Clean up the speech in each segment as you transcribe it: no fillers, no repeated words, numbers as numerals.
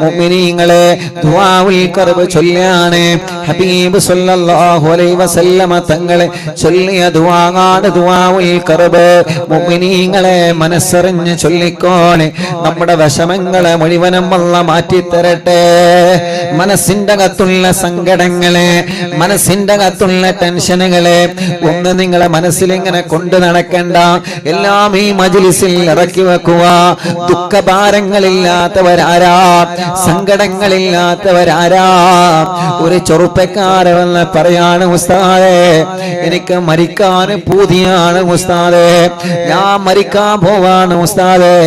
മുഅ്മിനീങ്ങളെ ദുആഉൽ ഖർബ് ചൊല്ലാണ് ഹബീബ് സല്ലല്ലാഹു അലൈഹി വസല്ലമ തങ്ങളെ ചൊല്ലിയ ദുആആണ് ദുആഉൽ ഖർബ്. മുഅ്മിനീങ്ങളെ മനസ്സറിഞ്ഞ് ചൊല്ലിക്കോളെ, നമ്മുടെ വിഷമങ്ങളെ മുഴുവനും അല്ലാഹ് മാറ്റിത്തരട്ടെ. മനസ്സിന്റെ അകത്തുള്ള സങ്കടങ്ങളെ, മനസ്സിന്റെ അകത്തുള്ള ടെൻഷനുകളെ ഒന്ന് നിങ്ങളെ മനസ്സിൽ ഇങ്ങനെ കൊണ്ടു നടക്കണ്ട. എല്ലാം ഈ മജ്ലിസിൽ ഇറക്കി വെക്കുക. ദുഃഖഭാരങ്ങളില്ലാത്തവരാരാ? സങ്കടങ്ങളില്ലാത്തവരാരാ? ഒരു ചെറുപ്പക്കാരൻ വന്ന് പറയാണ്, ഉസ്താദേ എനിക്ക് മരിക്കാൻ പൂതിയാണ് ഉസ്താദേ, ഞാൻ മരിക്കാൻ പോവാണ് ഉസ്താദേ.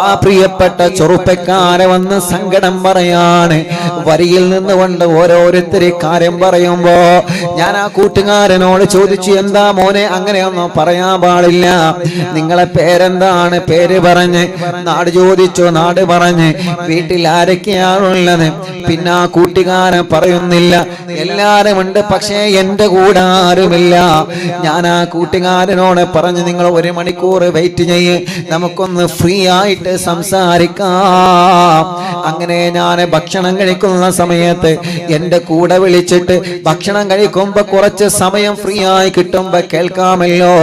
ആ പ്രിയപ്പെട്ട ചെറുപ്പക്കാരെ വന്ന് സങ്കടം പറയാണ്. വരിയിൽ നിന്നുകൊണ്ട് ഓരോരുത്തരെ കാര്യം പറയുമ്പോ ഞാൻ ആ കൂട്ടുകാരനോട് ചോദിച്ചു, എന്താ മോനെ അങ്ങനെയൊന്നും പറയാൻ പാടില്ല, നിങ്ങളെ പേരെന്താണ്? പേര് പറഞ്ഞ്, നാട് ചോദിച്ചു, നാട് പറഞ്ഞ്, വീട്ടിൽ ആരൊക്കെയാണുള്ളത്? പിന്നെ ആ കൂട്ടുകാരൻ പറയുന്നില്ല, എല്ലാരും ഉണ്ട്, പക്ഷേ എന്റെ കൂടെ ആരുമില്ല. ഞാൻ ആ കൂട്ടുകാരനോട് പറഞ്ഞു, നിങ്ങൾ 1 മണിക്കൂർ വെയിറ്റ് ചെയ്യ്, നമുക്കൊന്ന് ഫ്രീ ആയിട്ട് സംസാരിക്കാം. അങ്ങനെ ഞാൻ ഭക്ഷണം കഴിക്കുന്ന സമയത്ത് എന്റെ കൂടെ വിളിച്ചിട്ട് ഭക്ഷണം കഴിക്കുമ്പോ കുറച്ച് സമയം ഫ്രീ ആയി കിട്ടുമ്പോ കേൾക്കാമല്ലോ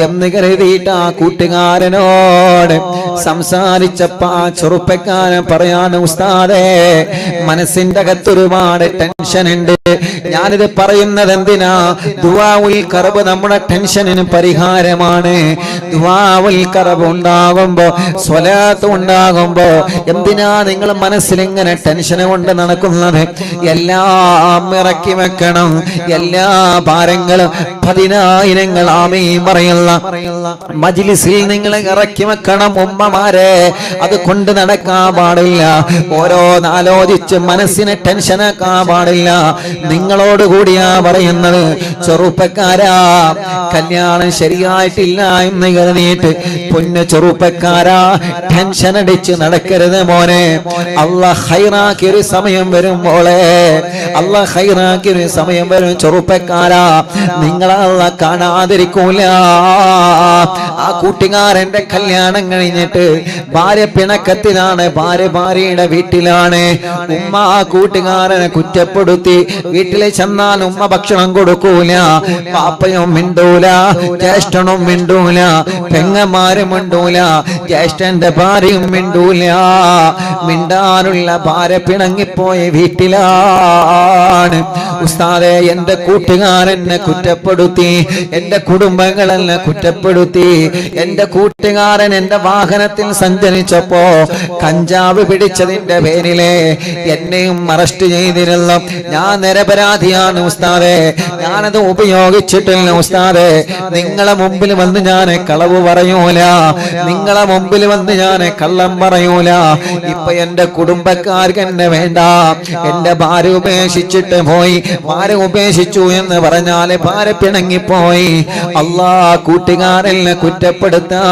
എന്ന് കരുതിയിട്ട് ആ കൂട്ടുകാരനോട് സംസാരിച്ചപ്പോ ആ ചെറുപ്പക്കാരൻ പറയാണ്, ഉസ്താദേ മനസ്സിന്റെ അകത്ത് ഒരുപാട് ടെൻഷൻ ഉണ്ട്. ഞാനിത് പറയുന്നത് എന്തിനാ? ദുആഉൽ ഖർബ് നമ്മുടെ ടെൻഷനിന് പരിഹാരമാണ്. ദുആഉൽ ഖർബ് ഉണ്ടാകുമ്പോ, സ്വലാത്ത് ഉണ്ടാകുമ്പോ എന്തിനാ നിങ്ങൾ മനസ്സിൽ ഇങ്ങനെ ടെൻഷൻ കൊണ്ട് നടക്കുന്നത്? എല്ലാം ഇറക്കി വെക്കണം. എല്ലാ ഭാരങ്ങളും 10,000 ആമീൻ പറയുന്ന മജ്ലിസിൽ നിങ്ങൾ ഇറക്കി വെക്കണം ഉമ്മമാരെ. അത് കൊണ്ട് നടക്കാൻ പാടില്ല. ഓരോന്നാലോചിച്ച് മനസ്സിനെ ടെൻഷനാക്കാൻ പാടില്ല. നിങ്ങളോട് കൂടിയാ പറയുന്നത്. ചെറുപ്പക്കാരാ, കല്യാണം ശരിയായിട്ടില്ല എന്ന് കരുതിയിട്ട് പൊന്നു ചെറുപ്പക്കാരാ ടെൻഷൻ അടിച്ച് നടക്കരുത് മോനെ. അല്ലാഹ് ഖൈറാക്കിയൊരു സമയം വരും മോളെ, അല്ലാഹ് ഖൈറാക്കിയൊരു സമയം വരും ചെറുപ്പക്കാരാ. നിങ്ങളെ കാണാതിരിക്കൂല. ആ കൂട്ടുകാരന്റെ കല്യാണം കഴിഞ്ഞിട്ട് ഭാര്യ പിണക്കത്തിലാണ്, ഭാര്യയുടെ വീട്ടിലാണ്. ഉമ്മ ആ കൂട്ടുകാരനെ കുറ്റപ്പെടുത്തി. വീട്ടിൽ ചെന്നാൽ ഉമ്മ ഭക്ഷണം കൊടുക്കൂല, പാപ്പയും മിണ്ടൂല, ജ്യേഷ്ഠനും മിണ്ടൂല, പെങ്ങന്മാരും മിണ്ടൂല, ജ്യേഷ്ഠന്റെ ഭാര്യയും മിണ്ടൂല. മിണ്ടാനുള്ള ഭാര്യ പിണങ്ങിപ്പോയ വീട്ടിലാണ്. ഉസ്താദേ എന്റെ കൂട്ടുകാരനെ കുറ്റപ്പെടുത്തി, എന്റെ കുടുംബങ്ങളെന്നെ കുറ്റപ്പെടുത്തി. എന്റെ കൂട്ടുകാരൻ എന്റെ വാഹനത്തിൽ സഞ്ചരിച്ചപ്പോ കഞ്ചാവ് പിടിച്ചതിന്റെ പേരിലെ എന്നെയും അറസ്റ്റ് ചെയ്തിരുന്നു. ഞാൻ നിരപരാധിയാണ് ഉസ്താദേ, ഞാനത് ഉപയോഗിച്ചിട്ടില്ല ഉസ്താദേ. നിങ്ങളെ മുമ്പിൽ വന്ന് ഞാൻ കളവ് പറയൂല, നിങ്ങളെ മുമ്പിൽ വന്ന് ഞാൻ കള്ളം പറയൂല. ഇപ്പൊ എന്റെ കുടുംബക്കാർക്ക് എന്നെ വേണ്ട. എന്റെ ഭാര്യ ഉപേക്ഷിച്ചിട്ട് പോയി. ഭാര്യ ഉപേക്ഷിച്ചു എന്ന് പറഞ്ഞാല് ഭാര്യ പിണങ്ങിപ്പോയി. അല്ലാ കൂട്ടുകാരനെ കുറ്റപ്പെടുത്താ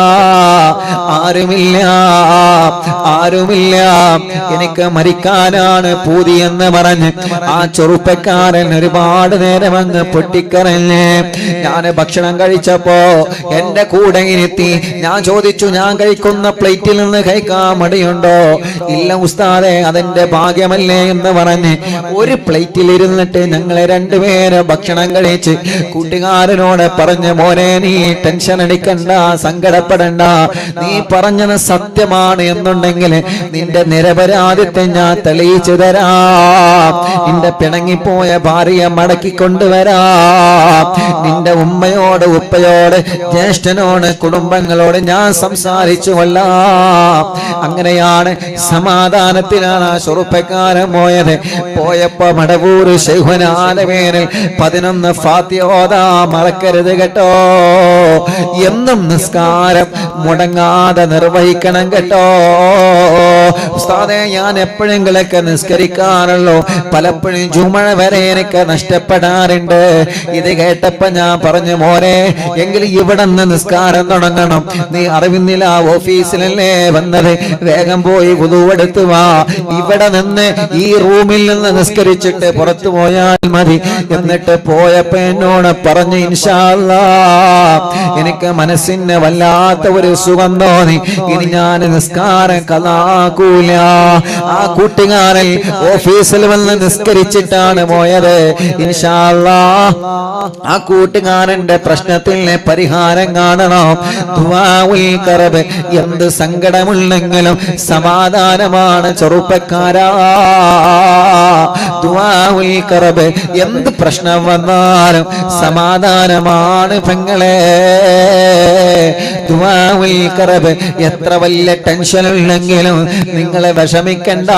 ആരുമില്ല, ആരുമില്ല. എനിക്ക് മരിക്കാനാണ് പൂതി എന്ന് പറഞ്ഞ് ആ ചെറുപ്പക്കാരൻ ഒരുപാട് നേരം അങ്ങ് പൊട്ടിക്കരഞ്ഞ്. ഞാൻ ഭക്ഷണം കഴിച്ചപ്പോ എന്റെ കൂടെ ഇരുത്തി. ഞാൻ ചോദിച്ചു, ഞാൻ കഴിക്കുന്ന പ്ലേറ്റിൽ നിന്ന് കഴിക്കാൻ മടിയുണ്ടോ? ഇല്ല ഉസ്താദേ, അതെന്റെ ഭാഗ്യമല്ലേ എന്ന് പറഞ്ഞ് ഒരു പ്ലേറ്റിൽ ഇരുന്നിട്ട് ഞങ്ങളെ രണ്ടുപേരെ ഭക്ഷണം കഴിച്ച് കൂട്ടുകാരനോട് പറഞ്ഞ്, മോനെ നീ ടെൻഷൻ അടിക്കണ്ട, സങ്കടപ്പെടണ്ട. നീ പറഞ്ഞത് സത്യമാണ് എന്നുണ്ടെങ്കിൽ നിന്റെ നിരപരാധിത്വം ഞാൻ തെളിയിച്ചു തരാം. നിന്റെ പിണങ്ങിപ്പോയ ഭാര്യയെ മടക്കി കൊണ്ടുവരാം. നിന്റെ ഉമ്മയോട്, ഉപ്പയോട്, ജ്യേഷ്ഠനോട്, കുടുംബങ്ങളോട് ഞാൻ സംസാരിച്ചു കൊള്ളാം. അങ്ങനെയാണ് സമാധാനത്തിലാണ് ആ ചെറുപ്പക്കാരൻ പോയത്. പോയപ്പോ മടവൂർ ശൈഖുനാലവേനിൽ 11 ഫാത്തിഹ ഓതാ മറക്കരുത് കേട്ടോ. എന്നും നിസ്കാരം മുടങ്ങാതെ നിർവഹിക്കണം കേട്ടോ. ഉസ്താദേ ഞാൻ എപ്പോഴെങ്കിലൊക്കെ നിസ്കരിക്കാറുള്ളൂ, പലപ്പോഴും ജുമഅ വരെ എനിക്ക് നഷ്ടപ്പെടാറുണ്ട്. ഇത് കേട്ടപ്പോ ഞാൻ പറഞ്ഞു, മോനെ എങ്കിലും ഇവിടെ നിന്ന് നിസ്കാരം തുടങ്ങണം. നീ അറിവിന്നില്ല ഓഫീസിലല്ലേ വന്നത്, വേഗം പോയി വുദു എടുത്തു വാ. ഇവിടെ നിന്ന് ഈ റൂമിൽ നിന്ന് നിസ്കരിച്ചിട്ട് പുറത്തു പോയാൽ മതി. എന്നിട്ട് പോയപ്പോ എന്നോട് പറഞ്ഞു, ഇൻഷാ അല്ലാഹ് എനിക്ക് മനസ്സിന് വല്ലാത്ത ഒരു സുഖം തോന്നി. ഇനി ഞാൻ നിസ്കാരം കളാക്കൂല. ആ കൂട്ടുകാരൻ ഓഫീസിൽ വന്ന് നിസ്കരിച്ചിട്ടാണ് പോയത്. ഇൻഷാ അല്ലാഹ് ആ കൂട്ടുകാരന്റെ പ്രശ്നത്തിന് പരിഹാരം കാണണം. ദുആഉൽ ഖർബ്, എന്ത് സങ്കടമുണ്ടെങ്കിലും സമാധാനമാണ് ചെറുപ്പക്കാരാ. ദുആഉൽ ഖർബ്, എന്ത് പ്രശ്നം വന്നാലും സമാധാനമാണ് പെങ്ങളെ. ദുആഉൽ ഖർബ്, എത്ര വലിയ ടെൻഷൻ ഉണ്ടെങ്കിലും നിങ്ങളെ വിഷമിക്കണ്ട.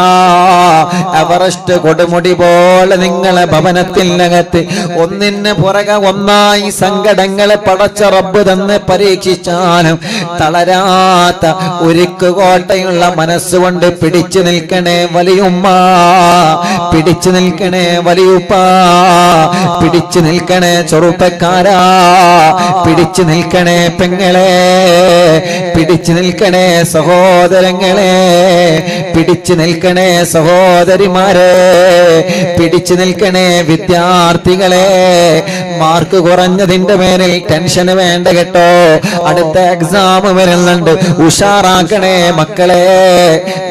എവറസ്റ്റ് കൊടുമുടി പോലെ നിങ്ങളെ ഭവനത്തിനകത്ത് ഒന്നിന് പുറകെ ഒന്നായി സങ്കടങ്ങളെ പടച്ച റബ്ബ് തന്നെ പരീക്ഷിച്ചാലും തളരാത്ത ഒരുക്ക് കോട്ടയുള്ള മനസ്സുകൊണ്ട് പിടിച്ചു നിൽക്കണേ വലിയുമ്മ, പിടിച്ചു നിൽക്കണേ വലിയുപ്പ, പിടിച്ചു നിൽക്കണേ ചെറുപ്പക്കാരാ, പിടിച്ചു നിൽക്കണേ പെങ്ങളെ, പിടിച്ചു നിൽക്കണേ സഹോദരങ്ങളെ, പിടിച്ചു നിൽക്കണേ സഹോദരിമാരെ, പിടിച്ചു നിൽക്കണേ വിദ്യാർത്ഥികളെ. മാർക്ക് കുറഞ്ഞതിന്റെ പേരിൽ ടെൻഷൻ വേണ്ട കേട്ടോ. അടുത്ത എക്സാം വരുന്നുണ്ട്, ഉഷാറാക്കണേ മക്കളെ,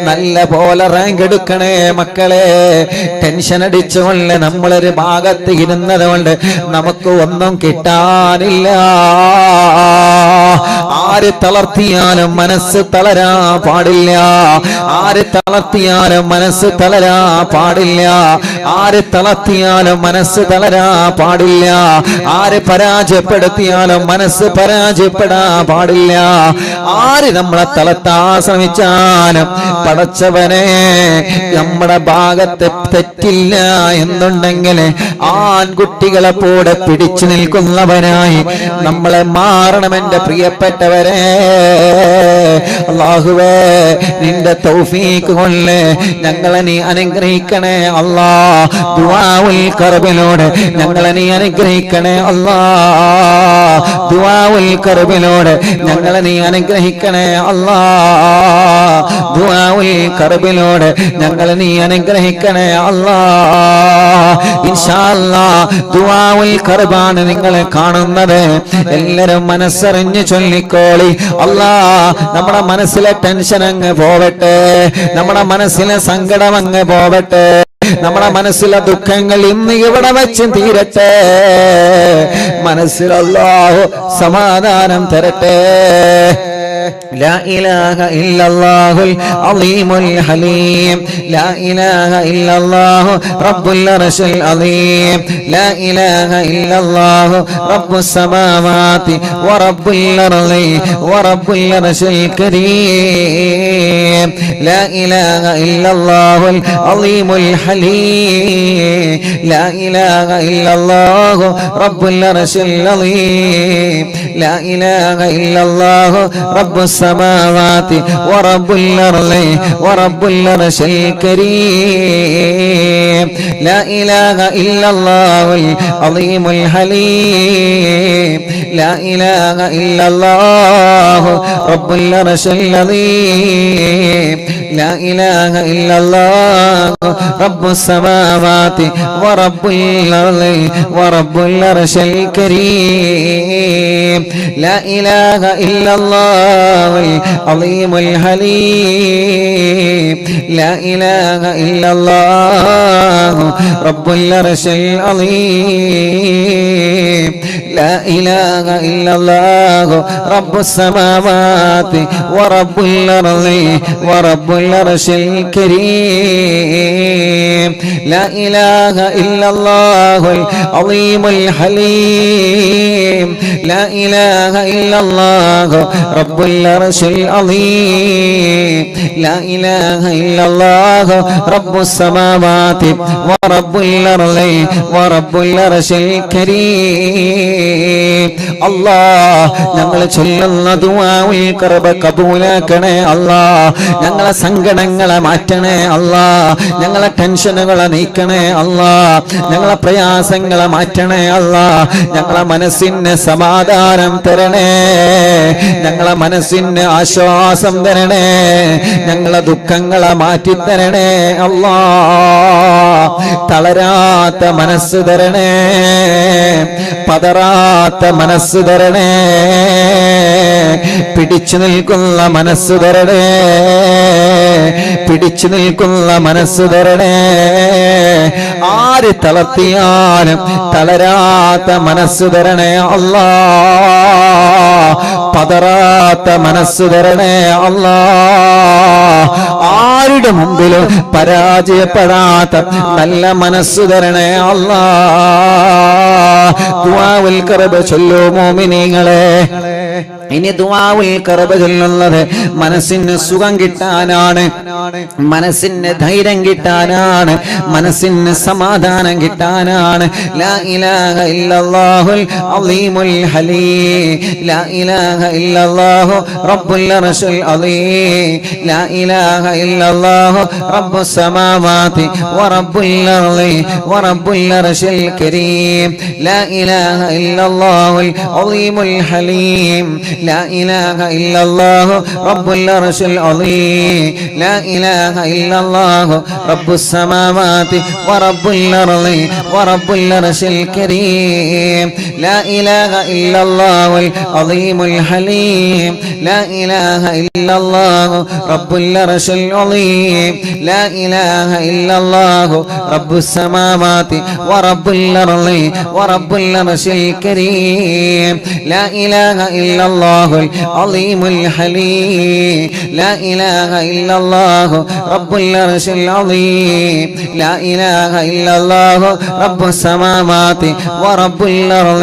നല്ല പോലെ റാങ്ക് എടുക്കണേ മക്കളെ. ടെൻഷൻ അടിച്ചുകൊണ്ട് നമ്മളൊരു ഭാഗത്ത് ഇരുന്നത് കൊണ്ട് നമുക്ക് ഒന്നും കിട്ടാനില്ല. ആര് തളർത്തിയാലും മനസ്സ് തളരാ പാടില്ല, ആര് തളർത്തിയാലും മനസ്സ് തളരാ പാടില്ല, ആര് തളർത്തിയാലും മനസ്സ് തളരാ പാടില്ല, ആര് പരാജയപ്പെടുത്തിയാലും മനസ്സ് പരാജയപ്പെടാ പാടില്ല. ആര് നമ്മളെ തളർത്താൻ ശ്രമിച്ചാലും പടച്ചവനെ നമ്മുടെ ഭാഗത്ത് തെറ്റില്ല എന്നുണ്ടെങ്കിൽ ആൺകുട്ടികളെ പോലെ പിടിച്ചു നിൽക്കുന്നവനായി നമ്മളെ മാറണം എന്റെ പ്രിയപ്പെട്ടവരെ. അല്ലാഹുവേ, നിന്റെ തൗഫീഖ് കൊണ്ട് ഞങ്ങളെ നീ അനുഗ്രഹിക്കണേ അല്ലാ. ദുആഉൽ ഖർബിലൂടെ ഞങ്ങളെ നീ അനുഗ്രഹിക്കണേ അല്ലാ. ദുആഉൽ ഖർബിലൂടെ ഞങ്ങളെ നീ അനുഗ്രഹിക്കണേ അല്ലാ. ദുആഉൽ ഖർബിലൂടെ ഞങ്ങളെ നീ അനുഗ്രഹിക്കണേ അല്ലാ. ഇൻഷാ അല്ലാഹ് ദുആഉൽ ഖർബാണ് നിങ്ങളെ കാണുന്നത്. എല്ലാവരും മനസ്സറിഞ്ഞ് ചൊല്ലിക്കോളി. അല്ലാ, നമ്മുടെ മനസ്സിലെ ടെൻഷൻ അങ്ങ് പോവട്ടെ, നമ്മുടെ മനസ്സിലെ സങ്കടം അങ്ങ് പോവട്ടെ, നമ്മുടെ മനസ്സിലെ ദുഃഖങ്ങൾ ഇന്ന് ഇവിടെ വെച്ച് തീരട്ടെ. മനസ്സിൽ അല്ലാഹു സമാധാനം തരട്ടെ. لا إله إلا الله العظيم الحليم، لا إله إلا الله رب العرش العظيم، لا إله إلا الله رب السماوات ورب الأرض ورب العرش الكريم، لا إله إلا الله العظيم الحليم، لا إله إلا الله رب العرش العظيم، لا إله إلا الله رب السماوات ورب الأرض ورب العرش الكريم، لا إله إلا الله العظيم الحليم، لا إله إلا الله رب العرش العظيم، لا إله إلا الله رب السماوات ورب الأرض ورب العرش الكريم، لا إله إلا الله العظيم الحليم، لا إله إلا الله رب العرش العظيم، لا إله إلا الله رب السماوات ورب الأرض ورب العرش الكريم، لا إله إلا الله العظيم الحليم، لا إله إلا الله رب العرش العظيم، لا إله إلا الله رب السماوات ورب الأرض ورب العرش الكريم. الله ഞങ്ങൾ ചൊല്ലുന്ന ദുആഉൽ ഖർബ് കബൂലാക്കണേ അല്ലാ. ഞങ്ങളെ സങ്കടങ്ങളെ മാറ്റണേ അല്ലാ. ഞങ്ങളെ ടെൻഷനുകളെ നീക്കണേ അല്ലാ. ഞങ്ങളെ പ്രയാസങ്ങളെ മാറ്റണേ അല്ലാ. ഞങ്ങളെ മനസ്സിന് സമാധാനം തരണേ, ഞങ്ങളെ മനസ്സിന് ആശ്വാസം തരണേ, ഞങ്ങളെ ദുഃഖങ്ങളെ മാറ്റിത്തരണേ അല്ലാ. തളരാത്ത മനസ്സ് തരണേ, പതറാത്ത മനസ്സ് തരണേ, പിടിച്ചു നിൽക്കുന്ന മനസ്സ് തരണേ, പിടിച്ചു നിൽക്കുന്ന മനസ്സ് തരണേ. ആര് തളർത്തിയാലും തളരാത്ത മനസ്സ് തരണേ അല്ലാ. പതറാത്ത മനസ്സ് തരണേ അല്ലാ. ആരുടെ മുമ്പിലും പരാജയപ്പെടാത്ത നല്ല മനസ്സ് തരണേ അല്ലാ. ദുആഉൽ ഖർബ് ചൊല്ലൂ മോമിനീങ്ങളെ. ഇനി ദുആഉൽ ഖർബ് ചൊല്ലുന്നത് മനസ്സിന് സുഖം കിട്ടാനാണ്, മനസ്സിന് ധൈര്യം കിട്ടാനാണ്, മനസ്സിന് സമാധാനം കിട്ടാനാണ്. ലാ ഇലാഹ ഇല്ലല്ലാഹുൽ അളീമുൽ ഹലീം, ലാ ഇലാഹ ഇല്ലല്ലാഹു റബ്ബുൽ അർശിൽ അളീം, ലാ ഇലാഹ ഇല്ലല്ലാഹു റബ്ബുസ് സമാവാതി വറബ്ബുൽ അർളി വറബ്ബുൽ അർശിൽ കരീം, ലാ ഇലാഹ ഇല്ലല്ലാഹുൽ അളീമുൽ ഹലീം, لا إله إلا الله رب العرش العظيم، لا إله إلا الله رب السماوات ورب الأرض ورب العرش الكريم، لا إله إلا الله العظيم الحليم، لا إله إلا الله رب العرش العظيم، لا إله إلا الله رب السماوات ورب الأرض ورب العرش الكريم، لا إله إلا الله العظيم الحليم، لا إله إلا الله رب العرش العظيم، لا إله إلا الله رب السماوات ورب الأرض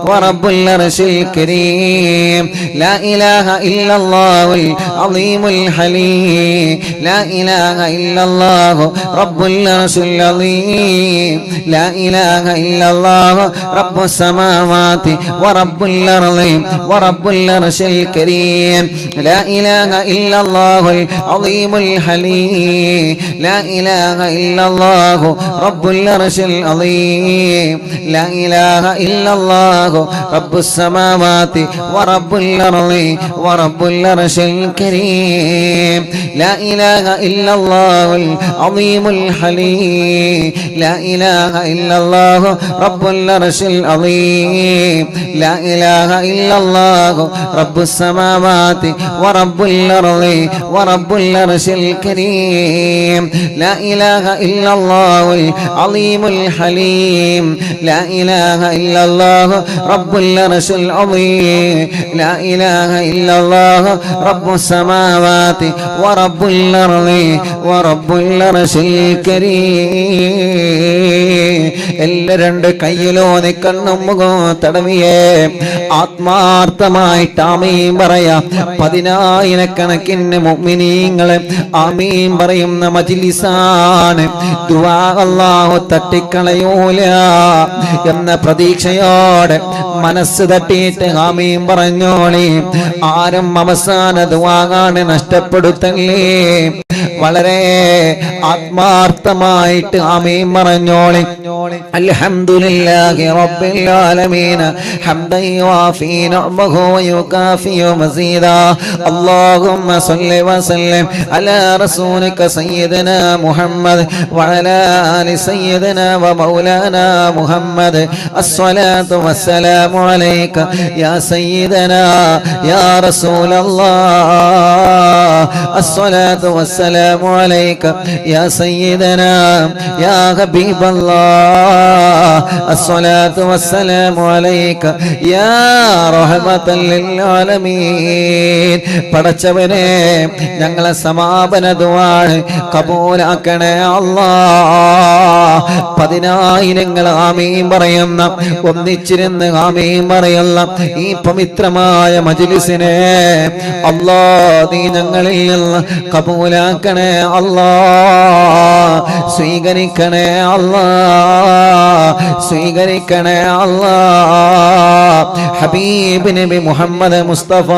ورب العرش الكريم، لا إله إلا الله العظيم الحليم، لا إله إلا الله رب العرش العظيم، لا إله إلا الله رب السماوات ورب الأرض ورب العرش الكريم، لا إله إلا الله العظيم الحليم، لا إله إلا الله رب العرش العظيم، لا إله إلا الله رب السماوات ورب الأرض ورب العرش الكريم، لا إله إلا الله العظيم الحليم، لا إله إلا الله رب العرش العظيم، لا إله إلا الله رب السماوات ورب الأرض ورب العرش الكريم، لا إله إلا الله العظيم الحليم، لا إله إلا الله رب العرش العظيم، لا إله إلا الله رب السماوات ورب الأرض ورب العرش الكريم. എല്ലാ രണ്ട് കയ്യിലോനെ കണ്ണും മുഖവും തടവിയേ ആത്മാർത്ഥമായിട്ട് ആമീൻ പറയാം. 10,000 മുഅ്മിനീങ്ങളെ ആമീൻ പറയുന്ന മജ്ലിസാണ്. ദുആ അല്ലാഹു തട്ടിക്കളയൂല എന്ന പ്രതീക്ഷയോടെ മനസ്സ് തട്ടിയിട്ട് ആമീൻ പറഞ്ഞോളി. ആരും അവസാന ദുആണ് നഷ്ടപ്പെടുത്തല്ലേ. വളരെ ആത്മാർത്ഥമായിട്ട് ആമീൻ പറഞ്ഞോളി. അൽഹംദുലില്ലാഹി റബ്ബിൽ ആലമീൻ ഹംദൻ യുവാഫി നിഅമഹു വയുകാഫി മസീദാ. അല്ലാഹുമ്മ സ്വല്ലി വസല്ലിം അലാ റസൂലിക സയ്യിദനാ മുഹമ്മദ് വഅലാ ആലി സയ്യിദനാ വമൗലാനാ മുഹമ്മദ്. അസ്സലാത്തു വസ്സലാമു അലൈക യാ സയ്യിദനാ യാ റസൂലല്ലാഹ്. അസ്സലാത്തു വസ്സലാമു അലൈക യാ സയ്യിദനാ യാ ഹബീബല്ലാഹ്. അസ്സലാത്തു വസ്സലാമു അലൈക യാ റഹ്മത്തൽ ലിൽ ആലമീൻ. പടച്ചവനെ ഞങ്ങളെ സമാപന ദുആ കബൂലാക്കണേ അല്ലാഹ്. 10,000 ആമീൻ പറയുന്ന ഒന്നിച്ചിരുന്ന് ആമീൻ പറയുന്ന ഈ പവിത്രമായ മജ്ലിസിനെ അല്ലാഹ് നീ ഞങ്ങളിൽ നിന്ന് കബൂലാ കബൂലാക്കണേ അല്ലാ, സ്വീകരിക്കണേ അല്ലാ, സ്വീകരിക്കണേ അല്ലാ. ഹബീബ് നബി മുഹമ്മദ് മുസ്തഫ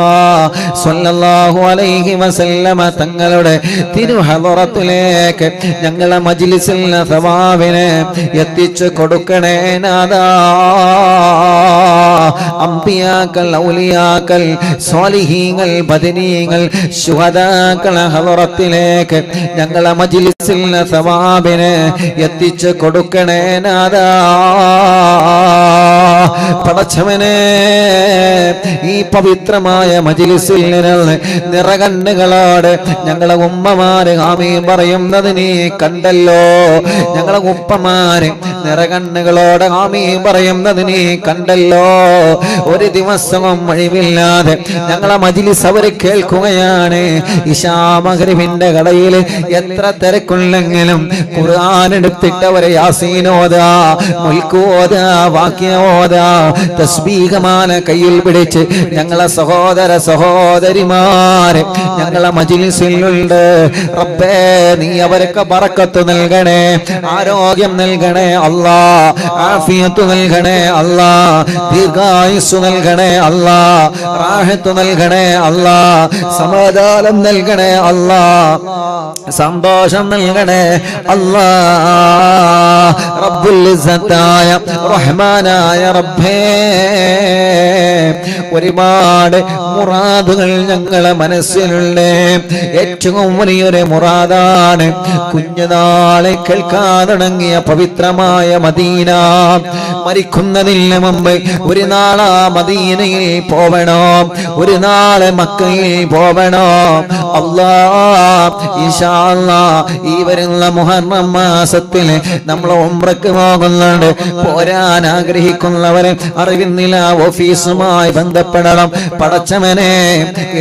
സ്വല്ലല്ലാഹു അലൈഹി വസല്ലമ തങ്ങളുടെ തിരുഹളറത്തിലേക്ക് ഞങ്ങളെ മജ്ലിസിൽ സവാബിനെ എത്തിച്ചു കൊടുക്കണേ നാദാ. അംബിയാക്കൾ, ഔലിയാക്കൾ, സ്വാലിഹീങ്ങൾ, ബദരീങ്ങൾ, ശുഹദാക്കൾ ഹളറത്തിലേക്ക് ഞങ്ങളെ മജ്ലിസിൽ സവാബിനെ എത്തിച്ചു കൊടുക്കണേ നാദാ. പടച്ചവനെ, ഈ പവിത്രമായ മജ്ലിസിൽ നിന്ന് നിറകണ്ണുകളോട് ഞങ്ങളെ ഉമ്മമാര് ആമീൻ പറയുന്നത് നീ കണ്ടല്ലോ. ഞങ്ങളെ ഉപ്പമാര് നിറകണ്ണുകളോട് ആമീൻ പറയുന്നത് നീ കണ്ടല്ലോ. ഒരു ദിവസവും ഒഴിവില്ലാതെ ഞങ്ങളെ മജ്ലിസ് അവർ കേൾക്കുകയാണ്. ഇശാ മഗ്രിബിന്റെ കടയിൽ എത്ര തിരക്കുണ്ടെങ്കിലും ഖുർആൻ എടുത്തിട്ട് അവരെ യാസീൻ ഓതാ, മുൽക്ക് ഓതാ, വാക്യ ഓതാ, തസ്ബീഹമാല കയ്യിൽ പിടിച്ച് ഞങ്ങളെ സഹോദര സഹോദരിമാരെ ഞങ്ങളെ മജ്ലിസിലുണ്ട്. റബ്ബേ, നീ അവർക്ക് ബറക്കത്ത് നൽകണേ, ആരോഗ്യം നൽകണേ അല്ലാ, ആഫിയത്ത് നൽകണേ അല്ലാ, ദീർഘായുസ്സു നൽകണേ അല്ലാ, റാഹത്ത് നൽകണേ അല്ലാ, സമാധാനം നൽകണേ അല്ലാ, സന്തോഷം നൽകണേ അല്ലാ. റബ്ബുൽ ഇസ്സത്തായ റഹ്മാനായ റബ്ബേ, ഒരുപാട് മുറാദുകൾ ഞങ്ങളെ മനസ്സിലുണ്ട്. ഏറ്റവും വലിയൊരു മുറാദാണ് കുഞ്ഞുനാളെ കേൾക്കാൻ തുടങ്ങിയ പവിത്രമായ മദീന. മരിക്കുന്നതിന് മുമ്പ് ഒരു നാളാ മദീനയിൽ പോവണോ, ഒരു നാളെ മക്കയിൽ പോവണോ. അല്ലാഹ് ഇൻഷാ അല്ലാഹ് ഈ വരുന്ന മുഹറം മാസത്തിൽ നമ്മൾ ഉംറക്ക് പോകുന്നുണ്ട്. പോരാൻ ആഗ്രഹിക്കുന്നവരെ അറിവിന്നില്ല ഓഫീസുമായി ബന്ധപ്പെടണം. പടച്ചവനെ,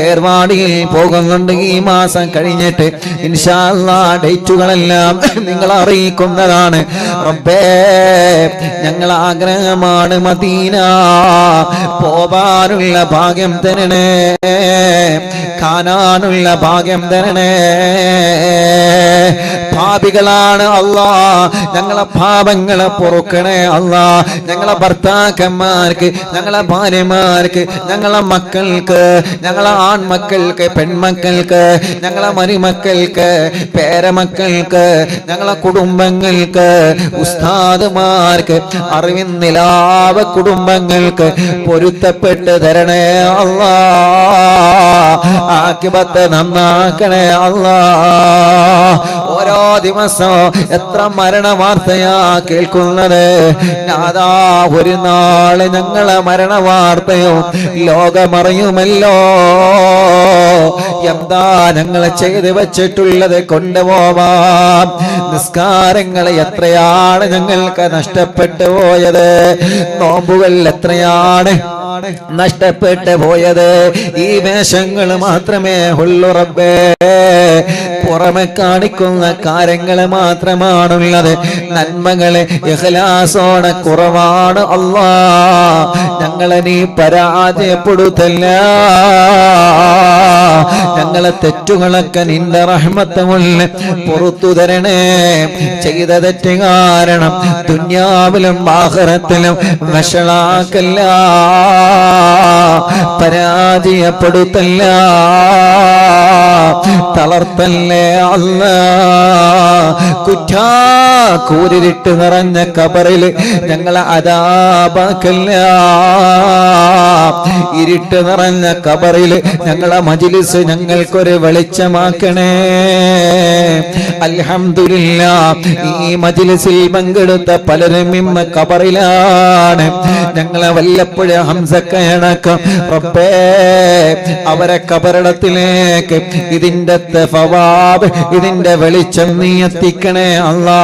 ഏർവാടിയിൽ പോകുന്നുണ്ട് ഈ മാസം കഴിഞ്ഞിട്ട്. ഇൻഷാ അല്ലാഹ് ഡേറ്റുകളെല്ലാം നിങ്ങൾ അറിയിക്കുന്നതാണ്. റബ്ബേ, ഞങ്ങളെ ആഗ്രഹമാണ് മദീന. പോവാനുള്ള ഭാഗ്യം തരണേ, കാണാനുള്ള ഭാഗ്യം തരണേ. പാപികളാണ് അല്ലാ, ഞങ്ങളെ പാപങ്ങളെ പൊറുക്കണേ അല്ലാ. ഞങ്ങളെ ഭർത്താക്കന്മാർക്ക്, ഞങ്ങളെ ഭാര്യമാർക്ക്, ഞങ്ങളെ മക്കൾക്ക്, ഞങ്ങളെ ആൺമക്കൾക്ക്, പെൺമക്കൾക്ക്, ഞങ്ങളെ മരുമക്കൾക്ക്, പേരമക്കൾക്ക്, ഞങ്ങളെ കുടുംബങ്ങൾക്ക്, ഉസ്താദുമാർക്ക്, അറിവിൻ നിലാവ കുടുംബങ്ങൾക്ക് പൊരുത്തപ്പെട്ട് തരണേ അല്ലാ. ആഖിബത്ത് നന്നാക്കണേ അല്ലാ. ഓരോ ദിവസവും എത്ര മരണ വാർത്തയാ കേൾക്കുന്നത്. അതാ ഒരു നാള് ഞങ്ങളെ മരണ വാർത്തയോ ലോകമറിയുമല്ലോ. എന്താ ഞങ്ങളെ ചെയ്ത് വെച്ചിട്ടുള്ളത് കൊണ്ടുപോവാം. നിസ്കാരങ്ങൾ എത്രയാണ് ഞങ്ങൾക്ക് നഷ്ടപ്പെട്ടു പോയത്, നോമ്പുകൾ എത്രയാണ് നഷ്ടപ്പെട്ടു പോയത്. ഈ വേഷങ്ങൾ മാത്രമേ ഉള്ളൂ റബ്ബേ, പുറമെ കാണിക്കുന്ന കാര്യങ്ങൾ മാത്രമാണുള്ളത്. നന്മകളെ ഇഖ്ലാസോടെ കുറവാണ് അല്ലാ. ഞങ്ങളെ നീ പരാജയപ്പെടുത്തല്ല. ഞങ്ങളെ തെറ്റുകളൊക്കെ നിന്റെ റഹ്മത്ത് കൊണ്ട് പുറത്തു തരണേ. ചെയ്ത തെറ്റ് കാരണം ദുനിയാവിലും ആഖിറത്തിലും വഷളാക്കല്ല, പരാജയപ്പെടുത്തല്ല, തളർത്തല്ലേ അല്ലാ. കൂരിട്ട് നിറഞ്ഞ ഖബറിൽ ഞങ്ങളെ അദാബാക്കല്ല. ഇരുട്ട് നിറഞ്ഞ ഖബറിൽ ഞങ്ങളെ മജ്ലിസ് ഞങ്ങൾക്കൊരു വെളിച്ചമാക്കണേ. അൽഹംദുലില്ലാഹ്, ഈ മജ്ലിസിൽ പങ്കെടുത്ത പലരും ഇന്ന് ഖബറിലാണ്. ഞങ്ങളെ വല്ലപ്പോഴും ഹംസക്കയണക്കം റബ്ബേ, അവരെ ഖബറിടത്തിലേക്ക് ഇതിന്റെ തഫവാബ്, ഇതിന്റെ വെളിച്ചം നീ എത്തിക്കണേ അല്ലാ.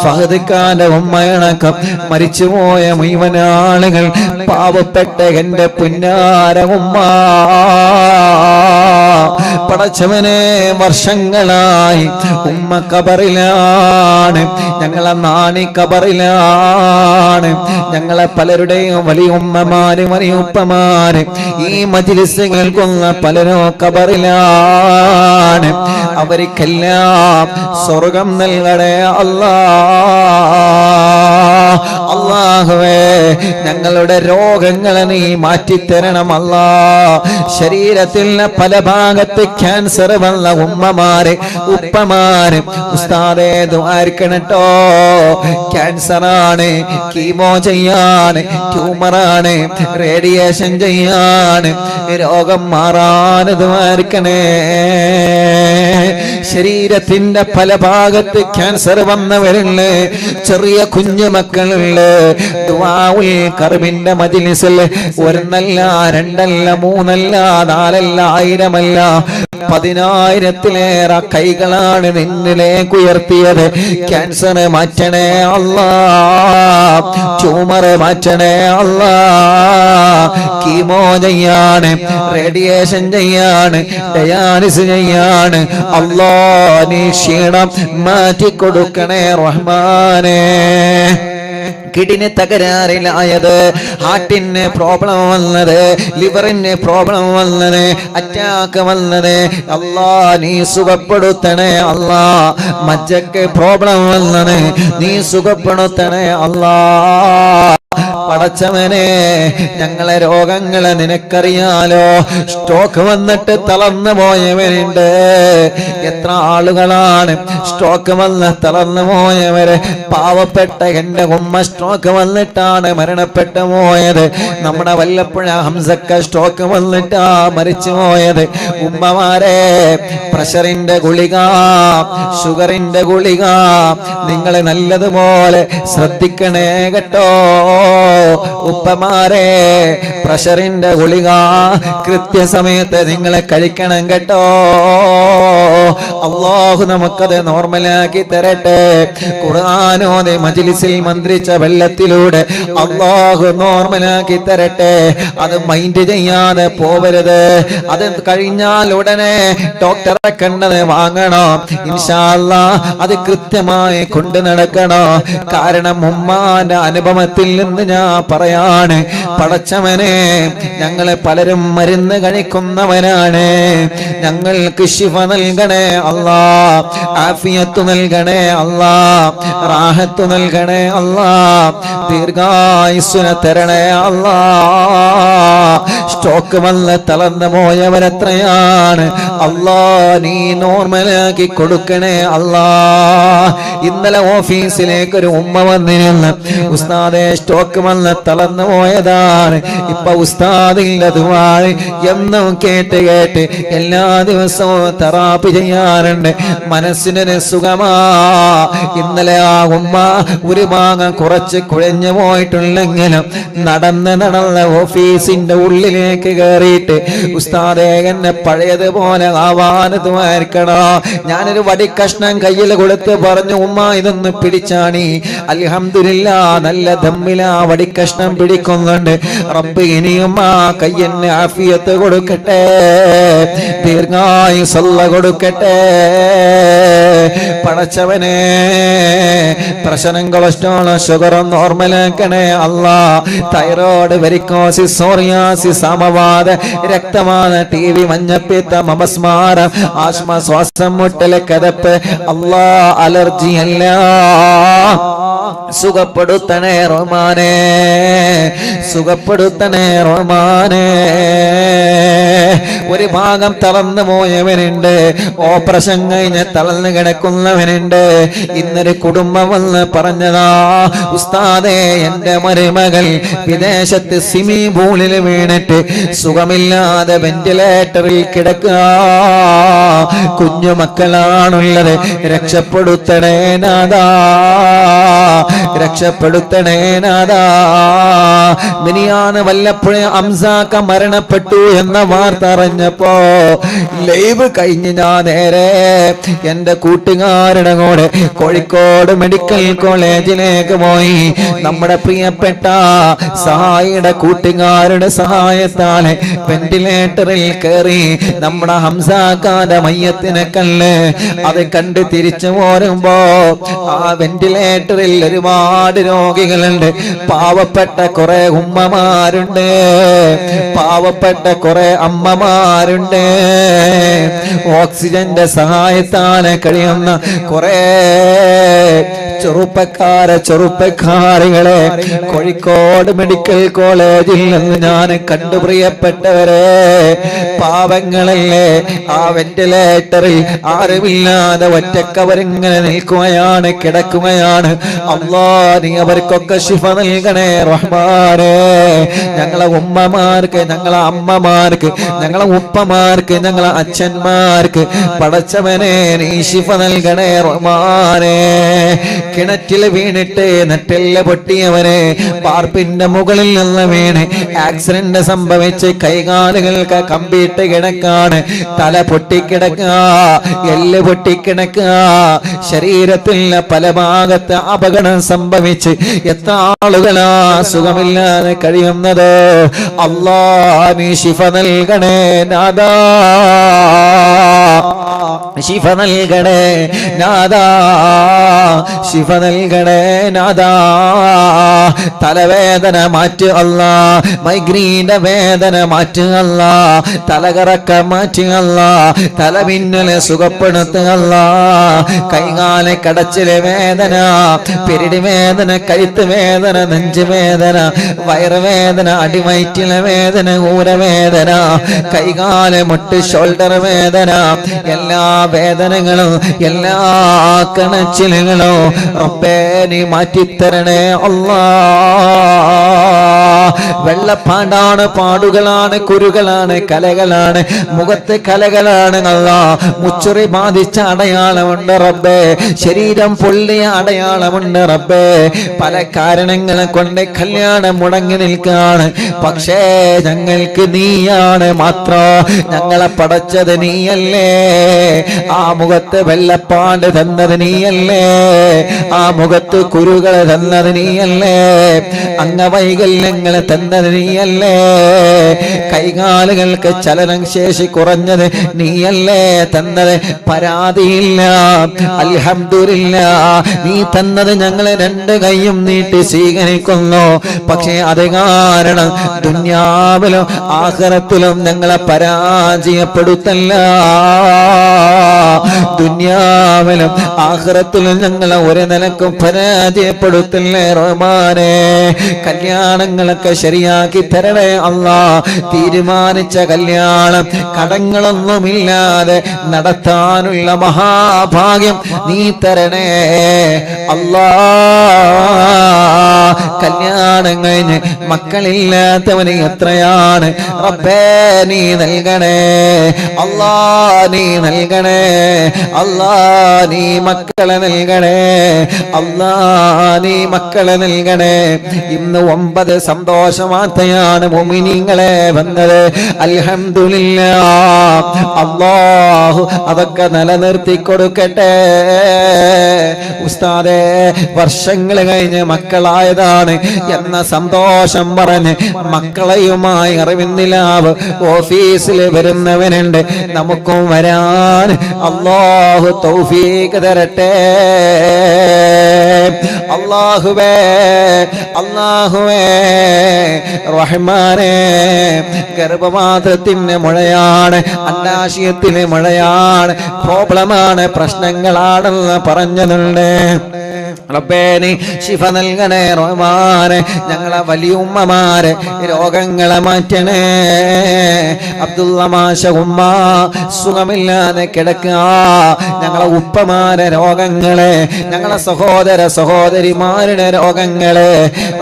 ഫഹദ് ഖാന്റെ ഉമ്മയണക്കം മരിച്ചുപോയ മുഴുവൻ ആളുകൾ, പാവപ്പെട്ട എന്റെ പുന്നാര ഉമ്മ, പടച്ചവനെ വർഷങ്ങളായി ഉമ്മ കബറിലാണ്, ഞങ്ങളെ നാണി കബറിലാണ്, ഞങ്ങളെ പലരുടെയും വലിയ ഉമ്മമാര് വലിയ ഉപ്പമാര് ഈ മജ്‌ലിസ് കേൾക്കുന്ന പലരോ കബറിലാണ്. അവർക്കെല്ലാം സ്വർഗം നൽകണേ അല്ലാഹുവേ. ഞങ്ങളുടെ രോഗങ്ങളെ നീ മാറ്റിത്തരണം അല്ലാ. ശരീരത്തിൽ പല ഭാഗത്ത് ക്യാൻസർ വന്ന ഉമ്മമാര് ഉപ്പമാര് ഉസ്താദേ ദുആർക്കണട്ടോ, ക്യാൻസറാണ്, കീമോ ചെയ്യാണ്, ട്യൂമറാണ്, റേഡിയേഷൻ ചെയ്യാണ്, രോഗം മാറാൻ ദുആർക്കണേ. ശരീരത്തിന്റെ പല ഭാഗത്ത് ക്യാൻസർ വന്നവരുണ്ട്, ചെറിയ കുഞ്ഞു മക്കളുണ്ട്. ദുആഉൽ കർബിന്റെ മജ്‌ലിസിൽ ഒരെണ്ണല്ല രണ്ടല്ല മൂന്നല്ല നാലല്ല ആയിരമല്ല 10,000-ത്തിലേറെ കൈകളാണ് നിന്നിലേക്ക് ഉയർത്തിയത്. ക്യാൻസർ മാറ്റണേ അല്ലാ, ട്യൂമർ മാറ്റണേ അല്ലാ, കീമോ ചെയ്യാണ്, റേഡിയേഷൻ ചെയ്യാണ്, ഡയാലിസിസ് ചെയ്യാണ്. അല്ലാ നീ ക്ഷീണം മാറ്റിക്കൊടുക്കണേ റഹ്മാനേ. കിഡ്നി തകരാറിലായത്, ഹാർട്ടിന് പ്രോബ്ലം വന്നത്, ലിവറിന് പ്രോബ്ലം വന്നത്, അറ്റാക്ക് വന്നത്, അല്ലാ നീ സുഖപ്പെടുത്തണേ അല്ലാ. മജ്ജക്ക് പ്രോബ്ലം വന്നത് നീ സുഖപ്പെടുത്തണേ അല്ലാ. പടച്ചവനെ ഞങ്ങളെ രോഗങ്ങളെ നിനക്കറിയാലോ. സ്ട്രോക്ക് വന്നിട്ട് തളർന്നു പോയവരുണ്ട്. എത്ര ആളുകളാണ് സ്ട്രോക്ക് വന്ന് തളർന്നു പോയവര്? പാവപ്പെട്ട എന്റെ ഉമ്മ സ്ട്രോക്ക് വന്നിട്ടാണ് മരണപ്പെട്ടു പോയത്. നമ്മുടെ വല്ലപ്പുഴ ഹംസക്ക സ്ട്രോക്ക് വന്നിട്ടാ മരിച്ചു പോയത്. ഉമ്മമാരെ പ്രഷറിന്റെ ഗുളിക, ഷുഗറിന്റെ ഗുളിക നിങ്ങൾ നല്ലതുപോലെ ശ്രദ്ധിക്കണേ കേട്ടോ. ഉപ്പമാരെ പ്രഷറിന്റെ ഗുളിക കൃത്യസമയത്ത് നിങ്ങളെ കഴിക്കണം കേട്ടോ. അല്ലാഹു നമുക്കത് നോർമലാക്കി തരട്ടെ. ഖുർആനോദി മജ്‌ലിസിൽ മന്ത്രിച്ച വെള്ളത്തിലൂടെ അല്ലാഹു നോർമലാക്കി തരട്ടെ. അത് മൈൻഡ് ചെയ്യാതെ പോവരുത്. അത് കഴിഞ്ഞാൽ ഉടനെ ഡോക്ടറെ കണ്ടത് വാങ്ങണോ. ഇൻഷാ അല്ലാഹ് അത് കൃത്യമായി കൊണ്ടു നടക്കണോ. കാരണം ഉമ്മാന്റെ അനുഭവത്തിൽ നിന്ന് ഞാൻ പറയാണ്, പടച്ചവനെ ഞങ്ങളെ പലരും മരുന്ന് കഴിക്കുന്നവരാണ്. ഞങ്ങൾക്ക് ശിഫ നൽകണേ അല്ലാ, ആഫിയത്ത് നൽകണേ അല്ലാ, റാഹത്ത് നൽകണേ അല്ലാ, ദീർഘായുസ്സിനെ തരണേ അല്ലാ. സ്ട്രോക്ക് വന്ന് തളർന്നു പോയവരെത്രയാണ് അല്ലാ, നീ നോർമലാക്കി കൊടുക്കണേ അല്ലാ. ഇന്നലെ ഓഫീസിലേക്ക് ഒരു ഉമ്മ വന്നിരുന്നു, ഉസ്താദേ സ്ട്രോക്ക് വന്ന് തളർന്നു പോയതാണ്. ഇപ്പൊ ഉസ്താദിന്റെ ദുആ എന്നും കേട്ട് കേട്ട് എല്ലാ ദിവസവും തെറാപ്പി ചെയ്യാറുണ്ട്. മനസ്സിനൊരു സുഖമാ. ഇന്നലെ ആ ഉമ്മ ഒരു ഭാഗം കുറച്ച് കുഴഞ്ഞു പോയിട്ടുണ്ടെങ്കിലും നടന്ന് ഓഫീസിന്റെ ഉള്ളിലേക്ക് കയറിയിട്ട് ഉസ്താദേ എന്നെ പഴയതുപോലെ ആവാൻ ദുആർക്കണോ. ഞാനൊരു വടിക്കഷ്ണം കയ്യിൽ കൊടുത്ത് പറഞ്ഞു, ഉമ്മ ഇതൊന്ന് പിടിച്ചാണി. അൽഹംദുലില്ലാ നല്ല ദമ്മിലാ വടിക്കഷ്ണം പിടിക്കുന്നുണ്ട്. റബ്ബ് ഇനിയും ആ കയ്യന് ആഫിയത്ത് കൊടുക്കട്ടെ, ദീർഘായുസ്സുള്ള കൊടുക്കട്ടെ. പടച്ചവനെ പ്രഷറും കൊളസ്ട്രോളും ഷുഗറും നോർമലാക്കണേ അല്ലാ. തൈറോയ്ഡ്, വെരിക്കോസിസ്, സോറിയാസിസ്, സമവാത, രക്തവാത, ടി.ബി, മഞ്ഞപ്പിത്തം, അപസ്മാരം, ആസ്മ, ശ്വാസം മുട്ടൽ, കിതപ്പ്, അല്ലാ അലർജി എല്ലാം സുഖപ്പെടുത്തണേ റഹ്മാനേ, സുഖപ്പെടുത്തണേ റഹ്മാനേ. ഒരു ഭാഗം തളർന്നു പോയവനുണ്ട്, ഓപ്പറേഷൻ കഴിഞ്ഞ് തളർന്നു കിടക്കുന്നവനുണ്ട്. ഇന്നൊരു കുടുംബം വന്ന് പറഞ്ഞതാ, ഉസ്താദേ എന്റെ മരുമകൾ വിദേശത്ത് സ്വിമ്മിംഗ് പൂളിൽ വീണിട്ട് സുഖമില്ലാതെ വെന്റിലേറ്ററിൽ കിടക്കുക. കുഞ്ഞു മക്കളാണുള്ളത്, രക്ഷപ്പെടുത്തണേ നാദാ. രക്ഷപ്പെടുത്തണേ നാഥാ. മിനിയാന്ന് വല്ലപ്പോഴും ഹംസാക്ക മരണപ്പെട്ടു എന്ന വാർത്ത അറിഞ്ഞപ്പോ ലൈവ് കഴിഞ്ഞ് ഞാൻ നേരെ എന്റെ കൂട്ടുകാരുടെ കൂടെ കോഴിക്കോട് മെഡിക്കൽ കോളേജിലേക്ക് പോയി. നമ്മുടെ പ്രിയപ്പെട്ട സഹായിയുടെ കൂട്ടുകാരുടെ സഹായത്താലെ വെന്റിലേറ്ററിൽ കയറി നമ്മുടെ ഹംസാക്കാന്റെ മയ്യത്തിനെ കല്ല് അത് കണ്ട് തിരിച്ചു പോരുമ്പോ ആ വെന്റിലേറ്ററിൽ ഒരുപാട് രോഗികളുണ്ട്. പാവപ്പെട്ട കുറെ ഉമ്മമാരുണ്ട്, പാവപ്പെട്ട കുറെ അമ്മമാരുണ്ട്, ഓക്സിജന്റെ സഹായത്താലെ കഴിയുന്ന കുറെ ചെറുപ്പക്കാരികളെ കോഴിക്കോട് മെഡിക്കൽ കോളേജിൽ നിന്ന് ഞാൻ കണ്ടു. പ്രിയപ്പെട്ടവരെ, പാവങ്ങളല്ലേ ആ വെന്റിലേറ്ററിൽ ആരുമില്ലാതെ ഒറ്റക്കവരിങ്ങനെ നിൽക്കുകയാണ്, കിടക്കുകയാണ്. അല്ലാ, നീ അവർക്കൊക്കെ ശിഫ നൽകണേ റഹ്മാനേ. ഞങ്ങളെ ഉമ്മമാർക്ക്, ഞങ്ങളെ അമ്മമാർക്ക്, ഞങ്ങളെ ഉപ്പമാർക്ക്, ഞങ്ങളെ അച്ഛന്മാർക്ക് പടച്ചവനെ നീ ശിഫ നൽകണേ റഹ്മാനേ. കിണറ്റിൽ വീണിട്ട് നെറ്റെല്ല് പൊട്ടിയവനെ, പാർപ്പിന്റെ മുകളിൽ നിന്ന് വീണ് ആക്സിഡന്റ് സംഭവിച്ച് കൈകാലുകൾക്ക് കമ്പിയിട്ട് കിടക്കാണ്, തല പൊട്ടിക്കിടക്കുക, എല്ല് പൊട്ടിക്കിടക്കുക, ശരീരത്തിൽ പല ഭാഗത്ത് അപകടം സംഭവിച്ച് എത്ര ആളുകളാ സുഖമില്ലാതെ കഴിയുന്നത്. അല്ലാ, നീ ശിഫ നൽകണേ നാഥാ, ശിഫ നൽകണേ നാഥാ, ശിഫ നൽകണേ നാഥാ. തലവേദന മാറ്റ് അല്ലാ, മൈഗ്രീന്റെ വേദന മാറ്റ് അല്ലാ, തലകറക്ക മാറ്റ് അല്ലാ, തലമിന്നലെ സുഖപ്പെടുത്തുക അല്ലാ. കൈകാലെ കടച്ചിലെ വേദന, പെരിടി വേദന, കഴുത്ത് വേദന, നെഞ്ച് വേദന, വയറുവേദന, അടിവയറ്റിലെ വേദന, ഊരവേദന, കൈകാലെ മുട്ട് ഷോൾഡർ വേദന, എല്ലാ വേദനകളും എല്ലാ കണച്ചിലുകളും റബ്ബേ നീ മാറ്റിത്തരണേ അല്ലാ. വെള്ളപ്പാണ്ടാണ്, പാടുകളാണ്, കുരുകളാണ്, കലകളാണ്, മുഖത്ത് കലകളാണ് അല്ലാ. മുച്ചുറി ബാധിച്ച അടയാളമുണ്ട് റബ്ബേ, ശരീരം പൊള്ളിയ അടയാളമുണ്ട് റബ്ബേ. പല കാരണങ്ങളെ കൊണ്ട് കല്യാണം മുടങ്ങി നിൽക്കാണ്. പക്ഷേ ഞങ്ങൾക്ക് നീയാണ് മാത്രം, ഞങ്ങളെ പടച്ചത് നീയല്ലേ. ആ മുഖത്ത് വെള്ളപ്പാണ്ട് തന്നത് നീയല്ലേ, ആ മുഖത്ത് കുരുകൾ തന്നത് നീയല്ലേ, അംഗവൈകല്യങ്ങൾ തന്നത് നീയല്ലേ, കൈകാലുകൾക്ക് ചലനം ശേഷി കുറഞ്ഞത് നീയല്ലേ തന്നത്. പരാതിയില്ല, അൽഹംദുലില്ലാഹ്, നീ തന്നത് ഞങ്ങളെ രണ്ട് കൈയും നീട്ടി സ്വീകരിക്കുന്നു. പക്ഷേ അത് കാരണം ദുനിയാവിലും ആഖിറത്തിലും ഞങ്ങളെ പരാജയപ്പെടുത്തല്ല, ദുനിയാവിലും ആഖിറത്തിലും ഞങ്ങളെ ഒരു നിലക്കും പരാജയപ്പെടുത്തല്ലേ റഹ്മാനേ. കല്യാണങ്ങളൊക്കെ ശരിയാക്കി തരണേ അല്ലാ. തീരുമാനിച്ച കല്യാണം കടങ്ങളൊന്നുമില്ലാതെ നടത്താനുള്ള മഹാഭാഗ്യം നീ തരണേ അല്ലാ. കല്യാണം കഴിഞ്ഞ് മക്കളില്ലാത്തവന് എത്രയാണ് റബ്ബേ, നീ നൽകണേ അല്ലാ, നീ നൽകണേ അല്ലാ, നീ മക്കളെ നൽകണേ അല്ലാ, നീ മക്കളെ നൽകണേ. ഇന്ന് 9 സന്തോഷ വാർത്തയാണ് മുഅ്മിനീങ്ങളെ വന്നത്. അൽഹംദുലില്ലാഹ്, അല്ലാഹു അതൊക്കെ നിലനിർത്തി കൊടുക്കട്ടെ. ഉസ്താദേ, വർഷങ്ങൾ കഴിഞ്ഞ് മക്കളായതാണ് എന്ന സന്തോഷം പറഞ്ഞ് മക്കളെയുമായി അറിവിന്നിലാവ് ഓഫീസിൽ വരുന്നവനുണ്ട്. നമുക്കും വരാൻ അല്ലാഹു തൗഫീഖ് തരട്ടെ. അല്ലാഹുവേ, അല്ലാഹുവേ റഹ്മാനേ, ഗർഭപാത്രത്തിന് മുഴയാണ്, അണ്ടാശയത്തിന് മുഴയാണ്, പ്രോബ്ലമാണ്, പ്രശ്നങ്ങളാണെന്ന് പറഞ്ഞതുണ്ട്. റബ്ബേ നീ ശിഫ നൽകണേ റഹ്മാനെ. ഞങ്ങളെ വലിയുമ്മമാരെ രോഗങ്ങളെ മാറ്റണേ. അബ്ദുള്ള മാഷ ഉമ്മ സുഖമില്ലാതെ കിടക്കുക, ഞങ്ങളെ ഉപ്പമാരെ രോഗങ്ങളെ, ഞങ്ങളെ സഹോദര സഹോദരിമാരുടെ രോഗങ്ങളെ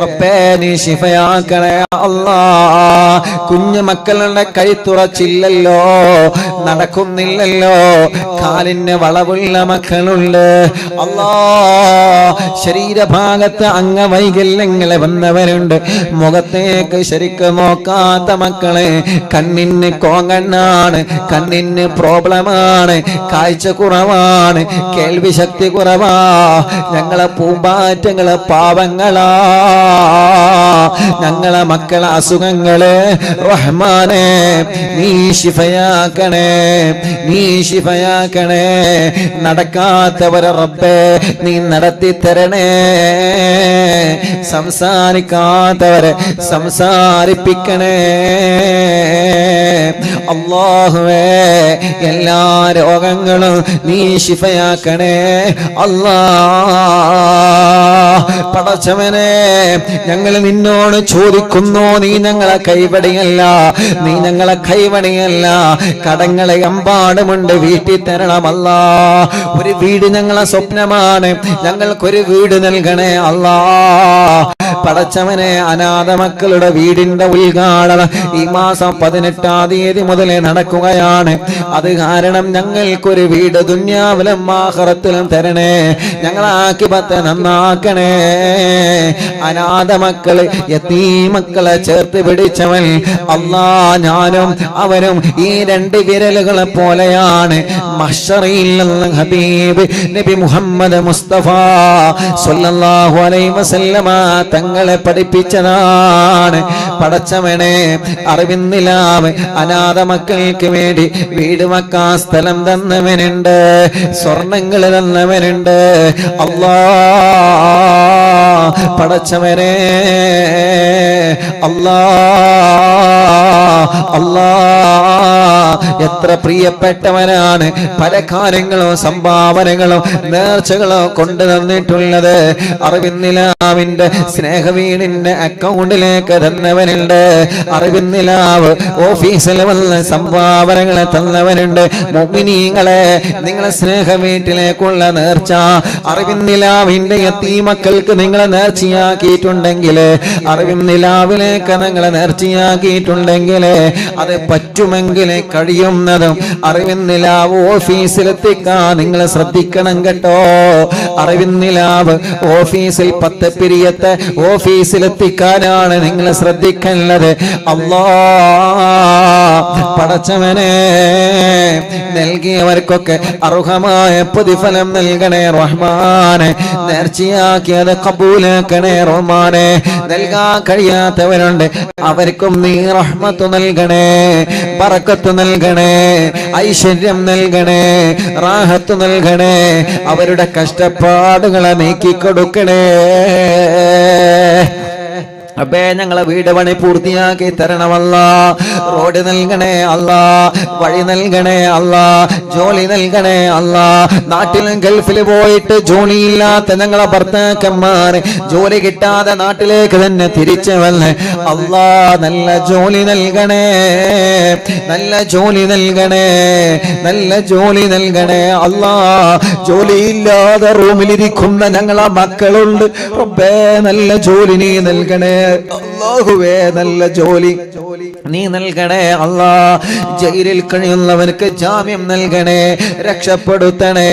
റബ്ബേ നീ ശിഫയാക്കണേ അല്ലാ. കുഞ്ഞു മക്കളുടെ കൈത്തുറച്ചില്ലല്ലോ, നടക്കുന്നില്ലല്ലോ, കാലിന് വളവുള്ള മക്കളുണ്ട് അല്ലാ. ശരീരഭാഗത്ത് അംഗവൈകല്യങ്ങൾ വന്നവരുണ്ട്. മുഖത്തേക്ക് ശരിക്കും നോക്കാത്ത മക്കളെ, കണ്ണിന് കോങ്കണ്ണാണ്, കണ്ണിന് പ്രോബ്ലമാണ്, കാഴ്ച കുറവാണ്, കേൾവി ശക്തി കുറവാ. ഞങ്ങളെ പൂമ്പാറ്റങ്ങളെ പാവങ്ങളാ, ഞങ്ങളെ മക്കളെ അസുഖങ്ങള് റഹ്മാനെ നീ ശിഫയാക്കണേ, നീ ശിഫയാക്കണേ. നടക്കാത്തവരെ റബ്ബേ നീ നടത്തി തരണേ, സംസാരിക്കാത്തവരെ സംസാരിപ്പിക്കണേ അല്ലാഹുവേ. എല്ലാ രോഗങ്ങളും നീ ശിഫയാക്കണേ അല്ലാഹ്. പടച്ചവനെ, ഞങ്ങൾ നിന്നോട് ചോദിക്കുന്നു, നീ ഞങ്ങളെ കൈവടിയല്ല, നീ ഞങ്ങളെ കൈവടിയല്ല. കടങ്ങളെ എമ്പാടുമുണ്ട്, വീട്ടിൽ തരണമല്ല. ഒരു വീട് ഞങ്ങളെ സ്വപ്നമാണ്, ഞങ്ങൾക്കൊരു വീട് നൽകണേ അല്ലാ. പടച്ചവനെ, അനാഥ മക്കളുടെ വീടിന്റെ ഉദ്ഘാടനം ഈ മാസം 18-ാം തീയതി മുതലേ നടക്കുകയാണ്. അത് കാരണം ഞങ്ങൾക്കൊരു വീട് ദുനിയാവിലും ആഖിറത്തിലും തരണേ, ഞങ്ങളെ ആഖിബത്ത് നന്നാക്കണേ. അനാഥ മക്കള്, യതീമക്കളെ ചേർത്ത് പിടിച്ചവൻ അല്ലാ, ഞാനും അവരും ഈ 2 വിരലുകളെ പോലെയാണ്. മഹ്ശറിൽ ഹബീബ് നബി മുഹമ്മദ് മുസ്തഫ സ്വല്ലല്ലാഹു അലൈഹി വസല്ലമ തങ്ങളെ പഠിപ്പിച്ചതാണ്. പടച്ചവനെ, അറിവിന്നിലാവ് അനാഥ മക്കൾക്ക് വേണ്ടി വീട് വെക്കാൻ സ്ഥലം തന്നവനുണ്ട്, സ്വർണങ്ങൾ തന്നവനുണ്ട് അല്ലാ. പടച്ചവനെ അല്ലാ, അല്ലാ, എത്ര പ്രിയപ്പെട്ടവനാണ് പല കാര്യങ്ങളും സംഭാവനകളും നേർച്ചകളോ കൊണ്ടു തന്നിട്ടുള്ളത്. അറിവിന്നിലാവിന്റെ സ്നേഹവീടിന്റെ അക്കൗണ്ടിലേക്ക് തന്നവനുണ്ട്, അറിവിന്നിലാവ് ഓഫീസിൽ വന്ന് സംഭാവനകളെ തന്നവനുണ്ട്. മുഅ്മിനീങ്ങളെ, നിങ്ങളെ സ്നേഹവീട്ടിലേക്കുള്ള നേർച്ച അറിവിന്നിലാവിന്റെ യതീമക്കൾക്ക് നിങ്ങളെ നേർച്ചയാക്കിയിട്ടുണ്ടെങ്കിൽ, അറിവിന്നിലാവിലേക്ക് നിങ്ങളെ നേർച്ചയാക്കിയിട്ടുണ്ടെങ്കിൽ, അത് പറ്റുമെങ്കിൽ കഴിയുന്നതും അറിവിന്നിലാവ് ഓഫീസിലെത്തിക്കാൻ നിങ്ങൾ ശ്രദ്ധിക്കണം കേട്ടോ. അറിവിന്നിലാവ് ഓഫീസിൽ 10 പിരിയത്തെ ഓഫീസിലെത്തിക്കാനാണ് നിങ്ങൾ ശ്രദ്ധിക്കേണ്ടത്. അല്ലാ, പടച്ചവനെ, നൽകിയവർക്കൊക്കെ അർഹമായ പ്രതിഫലം നൽകണേ റഹ്മാനെ. നേർച്ചയാക്കിയത് കബൂലാക്കണേ റഹ്മാനെ. നൽകാൻ കഴിയാത്തവരുണ്ട്, അവർക്കും നീ റഹ്മത്ത് നൽകണേ, ബറക്കത്ത് നൽകണേ, ഐശ്വര്യം നൽകണേ, റാഹത്ത് നൽകണേ. അവരുടെ കഷ്ടപ്പാടുകളെ നീക്കിക്കൊടുക്കണേ. അബേ, ഞങ്ങളെ വീട് പണി പൂർത്തിയാക്കി തരണമല്ല. റോഡ് നൽകണേ അല്ലാ, വഴി നൽകണേ അല്ലാ, ജോലി നൽകണേ അല്ലാ. നാട്ടിലും ഗൾഫിൽ പോയിട്ട് ജോലിയില്ലാത്ത ഞങ്ങളെ ഭർത്താക്കന്മാരെ ജോലി കിട്ടാതെ നാട്ടിലേക്ക് തന്നെ തിരിച്ചു വന്ന് അല്ലാ, നല്ല ജോലി നൽകണേ, നല്ല ജോലി നൽകണേ, നല്ല ജോലി നൽകണേ അല്ലാ. ജോലിയില്ലാതെ റൂമിലിരിക്കുന്ന ഞങ്ങളെ മക്കളുണ്ട് റബ്ബേ, നല്ല ജോലി നീ നൽകണേ അല്ലാഹുവേ, നല്ല ജോലി നീ നൽകണേ അല്ലാ. ജയിലിൽ കഴിയുന്നവർക്ക് ജാമ്യം നൽകണേ, രക്ഷപ്പെടുത്തണേ.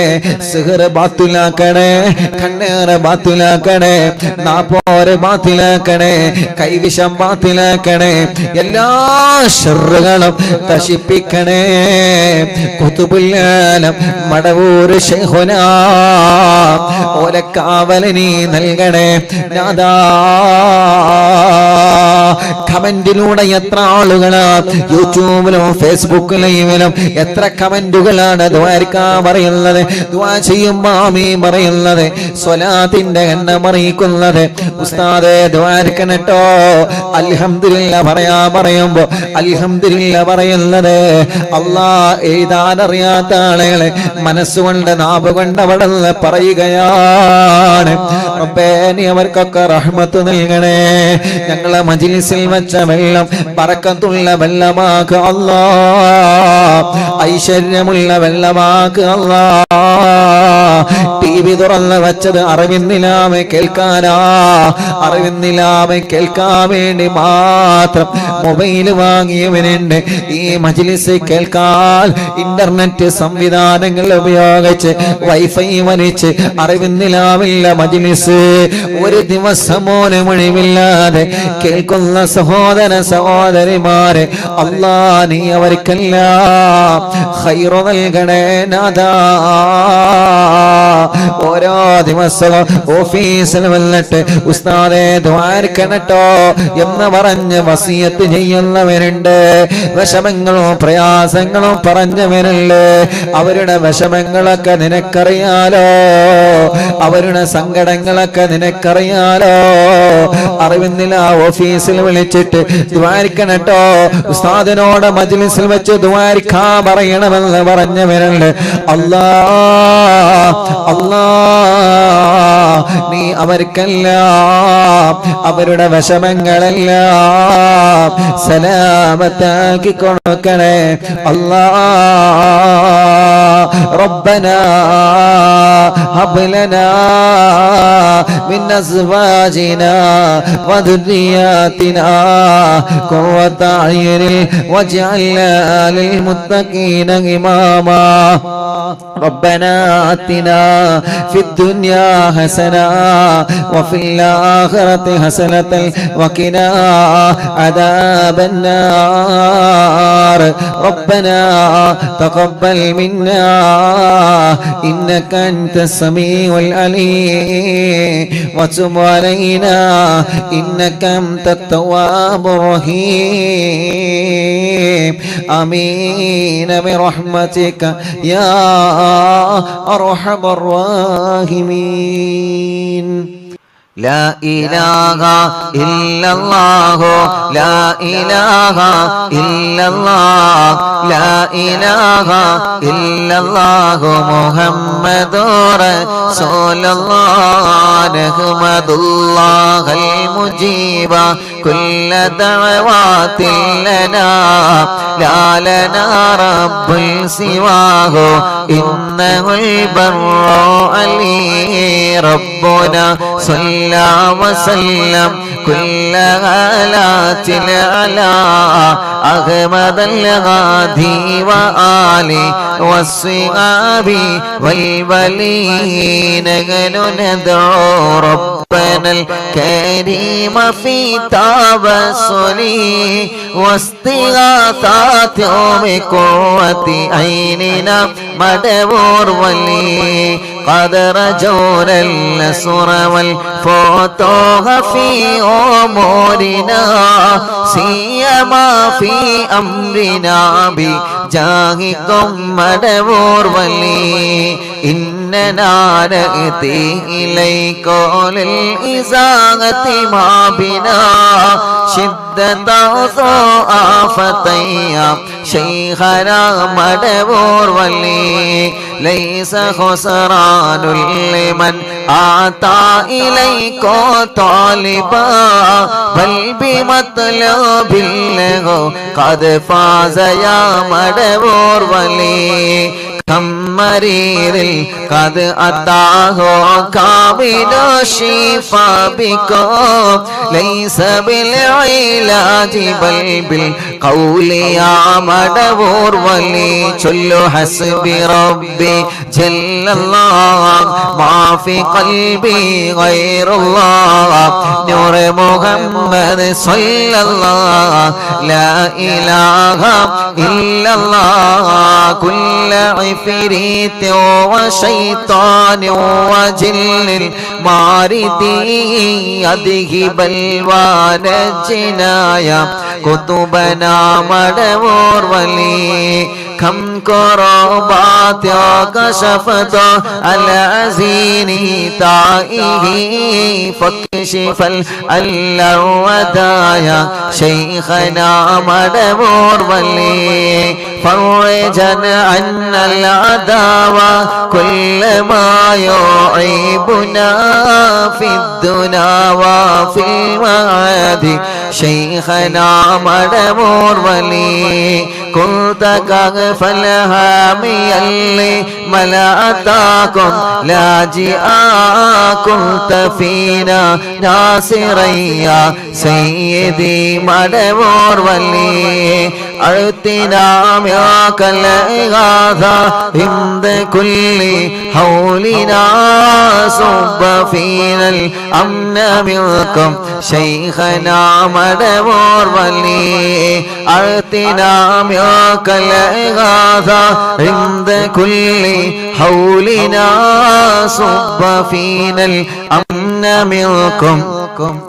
സിഹർ ബാത്തിലാക്കണേ, കണ്ണേറ് ബാത്തിലാക്കണേ, നാപ്പോര് ബാത്തിലാക്കണേ, കൈവിഷം ബാത്തിലാക്കണേ. എല്ലാ ശർറുകളും നശിപ്പിക്കണേ. ഖുതുബുൽ-ആലം മടവൂര് ശൈഖുനാ ഓലക്കാവല് നീ നൽകണേ നാദാ. കമന്റിലൂടെ എത്ര ആളുകളാ യൂട്യൂബിലും ഫേസ്ബുക്കിലും എത്ര കമന്റുകളാണ് ദുആ പറയുന്നത്, ദുആ ചെയ്യുമ്പോൾ ആമീൻ പറയുന്നത്, സ്വലാത്തിന്റെ എണ്ണം അറിയിക്കുന്നത്. ഉസ്താദേ ദുആർക്കണട്ടോ, അൽഹംദുലില്ലാ പറയുമ്പോ അൽഹംദുലില്ലാ പറയുന്നത്. അല്ലാഹ് എഴുതാൻ അറിയാത്ത ആളുകളെ മനസ്സുകൊണ്ട് നാവ് കൊണ്ട് അവിടെ പറയുകയാണ്. റബ്ബേ, നീ അവർക്കൊക്കെ റഹ്മത്ത് നൽകണേ. ഞങ്ങളെ മജ്ലിസിൽ വെച്ച വെള്ളം ബറക്കത്തുള്ള വെള്ളമാക്ക് അല്ലാ, ഐശ്വര്യമുള്ള വെള്ളമാക്ക് അല്ലാ. TV തുറന്ന് വെച്ചത് അറിവിന്നിലാമെ കേൾക്കാനാ, അറിവിന്നിലാമെ കേൾക്കാൻ വേണ്ടി മാത്രം മൊബൈൽ വാങ്ങിയവനുണ്ട്. ഈ മജ്ലിസ് കേൾക്കാൻ ഇന്റർനെറ്റ് സംവിധാനങ്ങൾ ഉപയോഗിച്ച് വൈഫൈ വലിച്ച് അറിവിന്നിലാവില്ല മജ്ലിസ് ഒരു ദിവസം പോലും ഒഴിവില്ലാതെ കേൾക്കുന്ന സഹോദര സഹോദരിമാരെ, അല്ലാ നീ അവർക്കെല്ലാം ഖൈറ് നൽകണേ നാഥാ. ഓരോ ദിവസവും ഓഫീസിൽ വന്നിട്ട് ഉസ്താദേ ദ്വാരക്കണട്ടോ എന്ന് പറഞ്ഞ് വസിയത്ത് ചെയ്യുന്നവരുണ്ട്. വിഷമങ്ങളും പ്രയാസങ്ങളും പറഞ്ഞവരുണ്ട്. അവരുടെ വിഷമങ്ങളൊക്കെ നിനക്കറിയാലോ, അവരുടെ സങ്കടങ്ങളൊക്കെ നിനക്കറിയാലോ. അറിവിന്നില്ല ഓഫീസിൽ വിളിച്ചിട്ട് ദ്വാരക്കണട്ടോ, ഉസ്താദിനോട് മജ്ലിസിൽ വെച്ച് ദ്വാരക്കാൻ പറയണമെന്ന് പറഞ്ഞവരുണ്ട്. അല്ലാ അല്ലാ നീ അവർക്കെല്ലാം അവരുടെ വിഷമങ്ങളെല്ലാം സലാമത്താക്കി കൊടുക്കണേ അല്ലാ. റബ്ബനാ ഹബ് ലനാ മിൻ അസ്വാജിനാ വദുരിയാതിനാ ഖുവത അയ്നിൽ വജഅൽനാ ലിൽ മുത്തഖീന ഇമാമാ. ربنا آتنا في الدنيا حسنة وفي الآخرة حسنة وقنا عذاب النار. ربنا تقبل منا إنك أنت السميع العليم وتب علينا إنك أنت التواب الرحيم. آمين برحمتك يا أرحم الراحمين. لا إله إلا الله لا إله إلا الله لا إله إلا الله محمد رسول الله. نحمد الله المجيب كل دعوات لنا لا لنا رب سواه إنه البر علي. ربنا صلى وسلم كل غالات على أحمد الغادي وآله والصحاب والولين. ندعو ربنا الكريم في توسله واستغاثات بقوة عيننا مدبور ولي. قد رجونا النصر والفتوح في أمورنا سيما في أمرنا بجاهكم مدبور ولي. إننا نأتي إليك للإزاغة ما بنا شدة آفتيا شيخنا مدبور ولي. ليس خسران لمن آتى إليك طالبا بل بمطلب له قد فاز يا مدبور ولي. كم مريض قد أتاه كامل الشفاء بكم ليس بالعلاج بل بالقول يا مدبور ولي. شلو حسبي ربي جل الله ما في قلبي غير الله. نور محمد صلى الله لا إله إلا الله. كل عفريت وشيطان وجن الماردي يذهب الوان الجنايا كتبنا مدبور ولي. كم كربات كشفت العزين تائه فاكشف الودايا شيخنا مدبور ولي. فرجنا عن العداوة كل ما يعيبنا في الدنا وفي المعاد شيخنا مدمور ولي كنت كغف الهامي اللي ملأتاكم لاجئا كنت فينا ناصريا سيدي مدمور ولي أعطنا معك الإغاثة عند كل حولنا صب فينا الأمن منكم شيخنا مدمور ولي أعطنا معك الإغاثة عند كل حولنا صب فينا الأمن منكم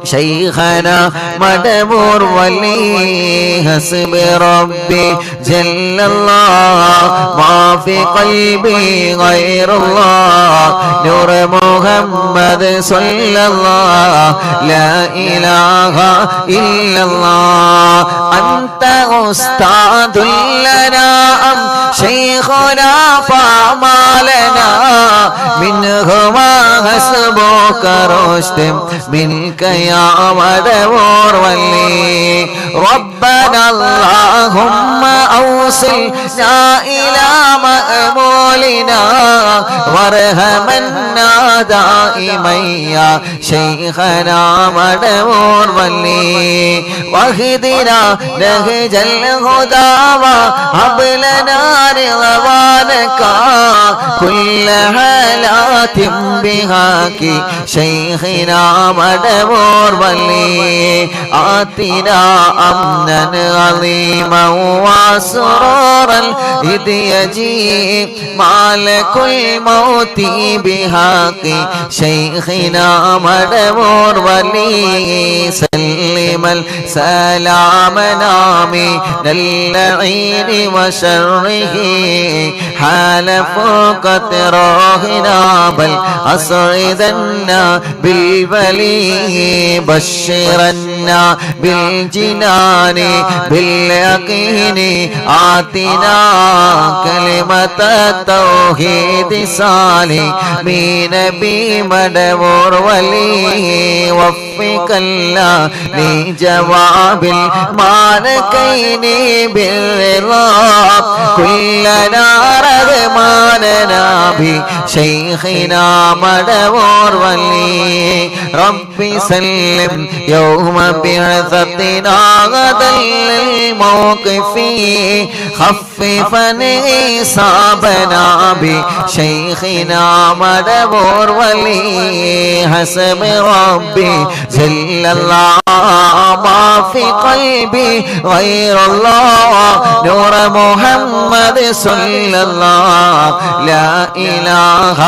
شيخنا مدمور ولي حسب ربي جل الله ما في قلبي غير الله نور محمد صلى الله لا إله إلا الله أنت أستاذ لنا أم شيخنا فما لنا منهما حسبك رشد منك يا مدمور ولي ربنا اللهم أوصلنا إلى مأمولنا وارحمنا دائما يا شيخنا مدمور ولي واهدنا نهج الهدى وهب لنا رضوانك كل حالات بهاك شيخنا مدمور ولي آتنا أمنا عظيما وسرورا إذ يجيء مالك الموت بحق شيخنا مدمور ولي سلم السلام نامي اللعين وشره حال فوق روحنا بل أسعدنا بالولي بشرنا بالجنان باليقين آتنا كلمة التوحيد سالمين بمدمور ولي وفق الله لجواب المالكين بالرضا كلنا رغماننا بشيخنا مدمور ولي ربي سلم يوم بعثتنا غدا للموقف خففا حسابنا بشيخنا مدمور ولي حسب ربي جل الله ما في قلبي غير الله نور محمد صلى الله لا إله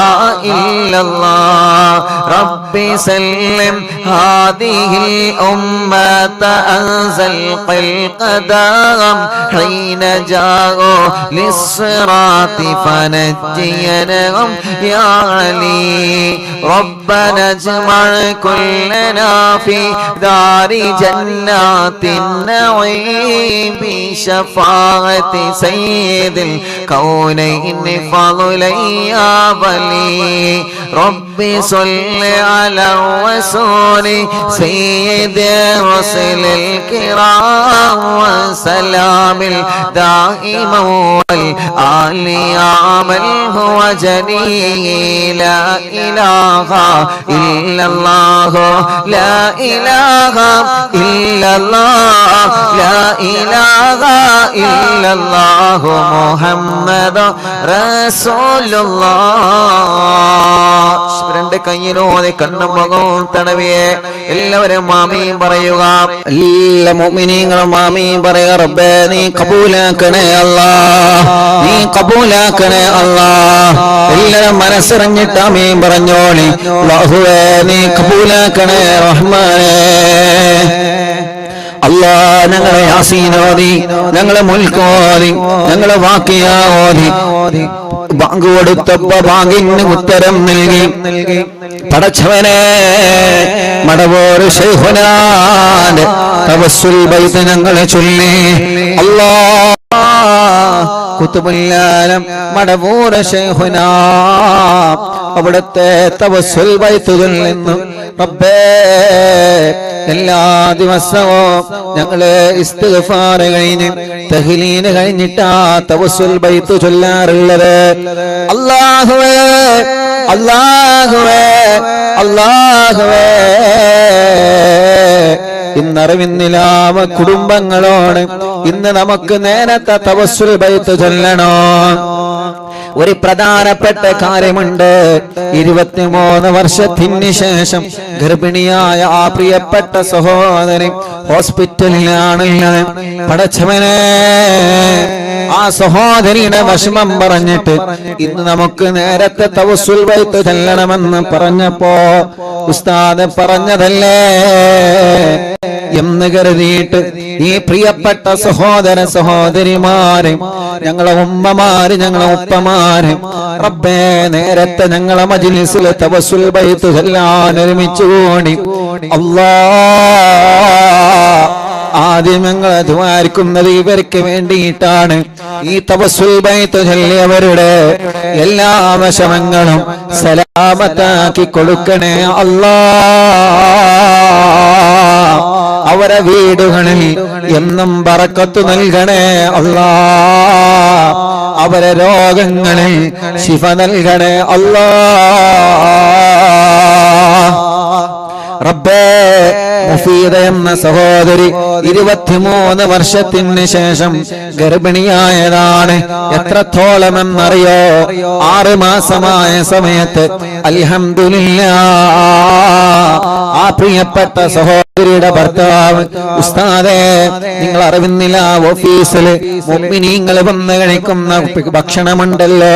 إلا الله ربي سلم هذه الأمة أنزل القدم حين جاءوا للصراط فنجيناهم يا علي ربنا اجمع كلنا في دار جنات النعيم بشفاعة سيد الكونين فضلا يا ولي ربي صل على الرسول سيد الرسل الكرام وسلام الدائم والآل يا من هو جليل لا إله إلا الله لا إله إلا الله لا إله إلا الله محمد رسول الله രണ്ട് കയ്യിലോടെ കണ്ണും മുഖവും തടവിയെ എല്ലാവരും ആമീൻ പറയുക എല്ലാ മുഅ്മിനീങ്ങളും ആമീൻ പറയുക റബ്ബേ നീ കബൂലാക്കണേ അല്ലാഹ് നീ കബൂലാക്കണേ അല്ലാഹ് എല്ലാവരും മനസ്സറിഞ്ഞിട്ട് ആമീൻ പറഞ്ഞോളി അല്ലാഹുവേ നീ കബൂലാക്കണേ റഹ്മാനേ അല്ലാഹ് ഞങ്ങളെ യാസീൻ ഓതി ഞങ്ങളെ മുൽക്ക് ഓതി ഞങ്ങളെ വാക്കിയ ഓതി ബാങ്ക് കൊടുത്തപ്പോ ബാങ്കിന് ഉത്തരം നൽകി പടച്ചവനെ മടവൂർ ശൈഖുനാന്റെ തവസ്സുൽ ബൈത്ത് ഞങ്ങളെ ചൊല്ലി അല്ലാഹ് കുതുബുല്ലാലം മടവൂർ ശൈഖുനാ അവിടുത്തെ തവസ്സുൽ ബൈത്തുകളിൽ നിന്നും റബ്ബേ എല്ലാ ദിവസവും ഞങ്ങള് ഇസ്തിഗ്ഫാർ കഴിഞ്ഞ് തഹ്ലീല് കഴിഞ്ഞിട്ടാ തവസ്സുൽ ബൈത്ത് ചൊല്ലാറുള്ളത്. അല്ലാഹുവേ അല്ലാഹുവേ അല്ലാഹുവേ ഇന്നറിവിന്നിലാവ കുടുംബങ്ങളോട് ഇന്ന് നമുക്ക് നേരത്തെ തവസ്സുൽ ബൈത്ത് ചൊല്ലണോ? ഒരു പ്രധാനപ്പെട്ട കാര്യമുണ്ട്. 23 വർഷത്തിന് ശേഷം ഗർഭിണിയായ ആ പ്രിയപ്പെട്ട സഹോദരി ഹോസ്പിറ്റലിലാണുള്ളത്. പടച്ചവനെ, ആ സഹോദരിയുടെ വിഷമം പറഞ്ഞിട്ട് ഇന്ന് നമുക്ക് നേരത്തെ തവസ്സുൽ ബൈത്ത് ചൊല്ലണമെന്ന് പറഞ്ഞപ്പോ ഉസ്താദ് പറഞ്ഞതല്ലേ എന്ന് കരുതിയിട്ട് ഈ പ്രിയപ്പെട്ട സഹോദര സഹോദരിമാര്, ഞങ്ങളെ ഉമ്മമാര്, ഞങ്ങളെ ഉപ്പമാര്, റബ്ബേ നേരത്തെ ഞങ്ങളെ മജ്ലിസിൽ തവസ്സുൽ ബൈത്ത് ചൊല്ലാൻ ഒരുമിച്ച് കൂടി. അല്ലാഹ് ആദ്യം ഞങ്ങൾ ദുആരിക്കുന്നത് ഇവർക്ക് വേണ്ടിയിട്ടാണ്. ഈ തവസ്സുൽ ബൈത്ത് ചൊല്ലിയവരുടെ എല്ലാ വിഷമങ്ങളും സലാമത്താക്കി കൊടുക്കണേ അല്ലാഹ്. അവരെ വീടുകളിൽ എന്നും ബറക്കത്ത് നൽകണേ അല്ലാഹ്. അവരെ രോഗങ്ങളിൽ ശിഫ നൽകണേ അല്ലാഹ്. റബ്ബേ, മുഫീദ എന്ന സഹോദരി 23 വർഷത്തിന് ശേഷം ഗർഭിണിയായതാണ്. എത്രത്തോളമെന്നറിയോ? 6 മാസമായ സമയത്ത് അൽഹംദുലില്ലാഹ് ആ പ്രിയപ്പെട്ട സഹോദരിയുടെ ഭർത്താവ് ഉസ്താദേ, നിങ്ങൾ അറിവുന്നില്ല, ഓഫീസിൽ മുഅ്മിനീങ്ങൾ വന്ന് കഴിക്കുന്ന ഭക്ഷണമുണ്ടല്ലോ,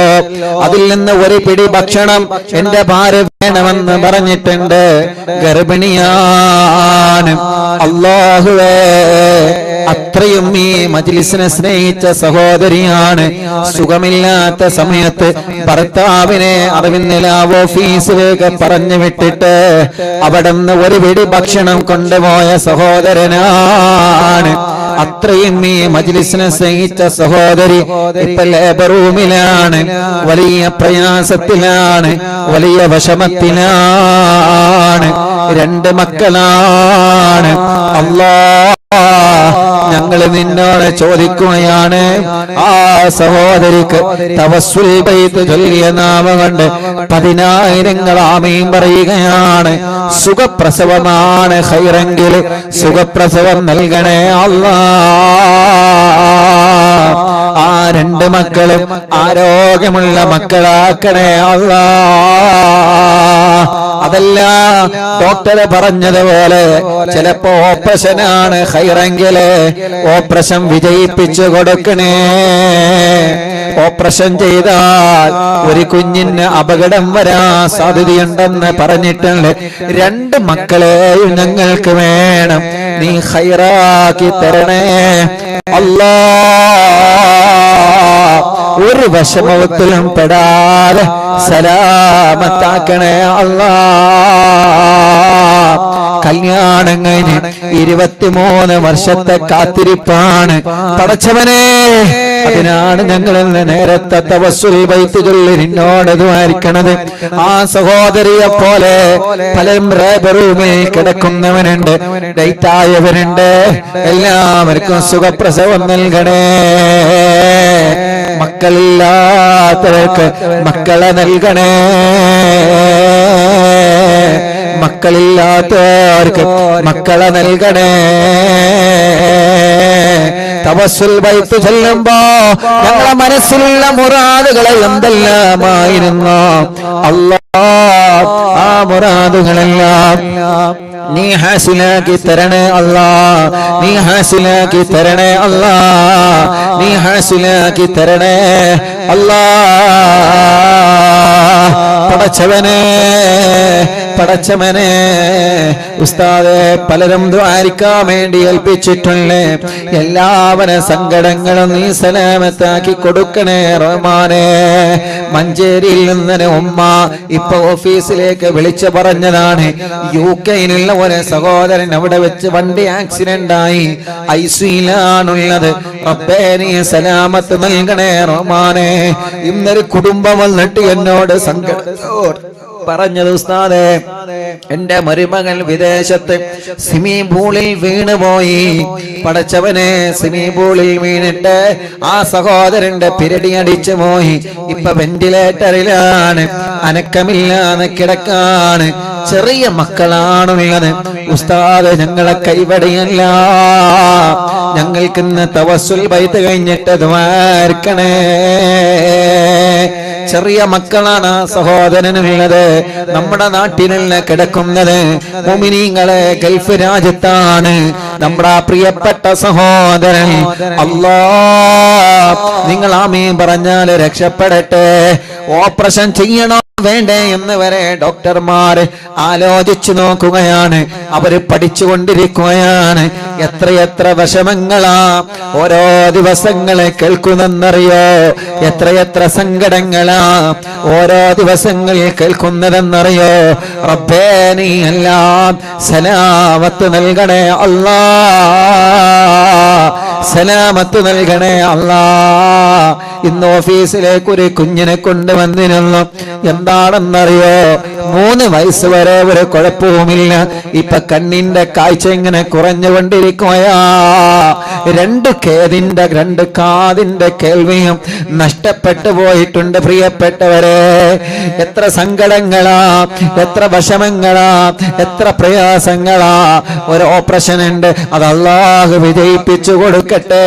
അതിൽ നിന്ന് ഒരു പിടി ഭക്ഷണം എന്റെ ഭാര്യ വേണമെന്ന് പറഞ്ഞിട്ടുണ്ട്. ഗർഭിണിയാണ്. അല്ലാഹുവേ, അത്രയും ഈ മജ്ലിസിനെ സ്നേഹിച്ച സഹോദരിയാണ്. സുഖമില്ലാത്ത സമയത്ത് ഭർത്താവിനെ അറിവിന്നില്ല ഓഫീസിലേക്ക് പറഞ്ഞു വിട്ടിട്ട് അവിടെ നിന്ന് ഒരു പിടി ഭക്ഷണം കൊണ്ടുപോയ സഹോദരനാണ്. അത്രയും ഈ മജ്ലിസിനെ സ്നേഹിച്ച സഹോദരി ഇപ്പൊ ലേബർ റൂമിലാണ്, വലിയ പ്രയാസത്തിലാണ്, വലിയ വിഷമത്തിലാണ്. 2 മക്കളാണ്. അല്ലാഹ്, ഞങ്ങൾ നിന്നോട് ചോദിക്കുകയാണ്, ആ സഹോദരിക്ക് തവസ്സുൽ ബൈത്ത് ചൊല്ലിയ നാമം കൊണ്ട് 10,000 ആമീൻ പറയുകയാണ്. സുഖപ്രസവമാണ് ഖൈറെങ്കിൽ സുഖപ്രസവം നൽകണേ അല്ലാഹ്. ആ 2 മക്കളും ആരോഗ്യമുള്ള മക്കളാക്കണേ അല്ലാഹ്. അതല്ല, ഡോക്ടറെ പറഞ്ഞതുപോലെ ചിലപ്പോ ഓപ്പറേഷനാണ് ഖൈറെങ്കില് ഓപ്പറേഷൻ വിജയിപ്പിച്ചു കൊടുക്കണേ. ഓപ്പറേഷൻ ചെയ്താൽ ഒരു കുഞ്ഞിന് അപകടം വരാൻ സാധ്യതയുണ്ടെന്ന് പറഞ്ഞിട്ടുണ്ട്. 2 മക്കളെയും ഞങ്ങൾക്ക് വേണം, നീ ഖൈറാക്കി തരണേ അല്ലാഹ്. ഒരു വിഷമത്തിലും പെടാതെ സലാമത്താക്കണേ അല്ലാഹ്. കല്യാണം കഴിഞ്ഞ് 23 വർഷത്തെ കാത്തിരിപ്പാണ് പടച്ചവനെ. അതിനാണ് ഞങ്ങൾ നേരത്തെ തവസ്സുൽ ബൈത്ത് ചൊല്ലി നിന്നോട് ദുആരിക്കണത്. ആ സഹോദരിയെ പോലെ പലരും ലേബർ റൂമിൽ കിടക്കുന്നവനുണ്ട്, ഡേറ്റായവരുണ്ട്. എല്ലാവർക്കും സുഖപ്രസവം നൽകണേ. മക്കളില്ലാത്തവർക്ക് മക്കളെ നൽകണേ. മക്കളില്ലാത്തവർക്ക് മക്കളെ നൽകണേ. തവസ്സുൽ ബൈത്ത് ചൊല്ലുമ്പോ ഞങ്ങളുടെ മനസ്സിലുള്ള മുറാദുകളെ എന്തെല്ലാമായിരുന്നു അല്ലാഹ്, ആ മുറാദുകളെല്ലാം നീ ഹാസിലാക്കി തരണേ അല്ലാഹ്. നീ ഹാസിലാക്കി തരണേ അല്ലാഹ്. നീ ഹാസിലാക്കി തരണേ അല്ലാഹ്. പടച്ചവനെ, പടച്ചവനെ, ഉസ്താദെ പലരും ദ്വാരിക്കാൻ വേണ്ടി ഏൽപ്പിച്ചിട്ടുണ്ട്. എല്ലാവരും സങ്കടങ്ങളും നീ സലാമത്താക്കി കൊടുക്കണേ റഹ്മാനേ. മഞ്ചേരിയിൽ നിന്ന് ഉമ്മ ഇപ്പൊ ഓഫീസിലേക്ക് വിളിച്ചു പറഞ്ഞതാണ്, UK-യിലുള്ള ഒരു സഹോദരൻ അവിടെ വെച്ച് വണ്ടി ആക്സിഡന്റ് ആയി ICUയിലാണുള്ളത്. റബ്ബേ നീ സലാമത്ത് നൽകണേ റഹ്മാനേ. ഇന്നൊരു കുടുംബം വന്നിട്ട് എന്നോട് പറഞ്ഞത് ഉസ്താദേ, എന്റെ മരുമകൻ വിദേശത്ത് സ്വിമ്മിംഗ് പൂളിൽ വീണുപോയി. പടച്ചവനെ, സ്വിമ്മിംഗ് പൂളിൽ വീണിട്ട് ആ സഹോദരന്റെ പിരടി അടിച്ചു പോയി. ഇപ്പൊ വെന്റിലേറ്ററിലാണ്, അനക്കമില്ലാതെ കിടക്കാണ്. ചെറിയ മക്കളാണുള്ളത്. ഉസ്താദ്, ഞങ്ങളെ കൈവടിയല്ല, ഞങ്ങൾക്ക് ഇന്ന് തവസ്സുൽ ബൈത്ത് കഴിഞ്ഞിട്ട് ദ്വാർക്കണേ. ചെറിയ മക്കളാണ് സഹോദരനുള്ളത്. നമ്മുടെ നാട്ടിലല്ല കിടക്കുന്നത്, മുഅ്മിനീങ്ങളെ ഗൾഫ് രാജ്യത്താണ് നമ്മുടെ പ്രിയപ്പെട്ട സഹോദരൻ. അല്ലാഹ്, നിങ്ങൾ ആമീൻ പറഞ്ഞാൽ രക്ഷപ്പെടട്ടെ. ഓപ്പറേഷൻ ചെയ്യണോ വേണ്ടേ എന്ന് വരെ ഡോക്ടർമാർ ആലോചിച്ചു നോക്കുകയാണ്. അവര് പഠിച്ചുകൊണ്ടിരിക്കുകയാണ്. എത്രയെത്ര വിഷമങ്ങളാ ഓരോ ദിവസങ്ങളെ കേൾക്കുന്നെന്നറിയോ? എത്രയെത്ര സങ്കടങ്ങളാ ഓരോ ദിവസങ്ങളിൽ കേൾക്കുന്നതെന്നറിയോ? റബ്ബേ, നീ എല്ലാം സലാമത്ത് നൽകണേ അല്ലാ, സലാമത്ത് നൽകണേ അല്ലാ. ഇന്ന് ഓഫീസിലേക്ക് ഒരു കുഞ്ഞിനെ കൊണ്ടുവന്നിരുന്നു. എന്താണെന്നറിയോ? 3 വയസ്സ് വരെ ഒരു കുഴപ്പവുമില്ല. ഇപ്പൊ കണ്ണിന്റെ കാഴ്ച ഇങ്ങനെ കുറഞ്ഞുകൊണ്ടിരിക്കുകയാ. 2 കാതിന്റെ കേൾവിയും നഷ്ടപ്പെട്ടു പോയിട്ടുണ്ട്. പ്രിയപ്പെട്ടവരെ, എത്ര സങ്കടങ്ങളാ, എത്ര വിഷമങ്ങളാ, എത്ര പ്രയാസങ്ങളാ. ഒരു ഓപ്പറേഷൻ ഉണ്ട്, അത് അല്ലാഹു വിജയിപ്പിച്ചു കൊടുക്കട്ടെ.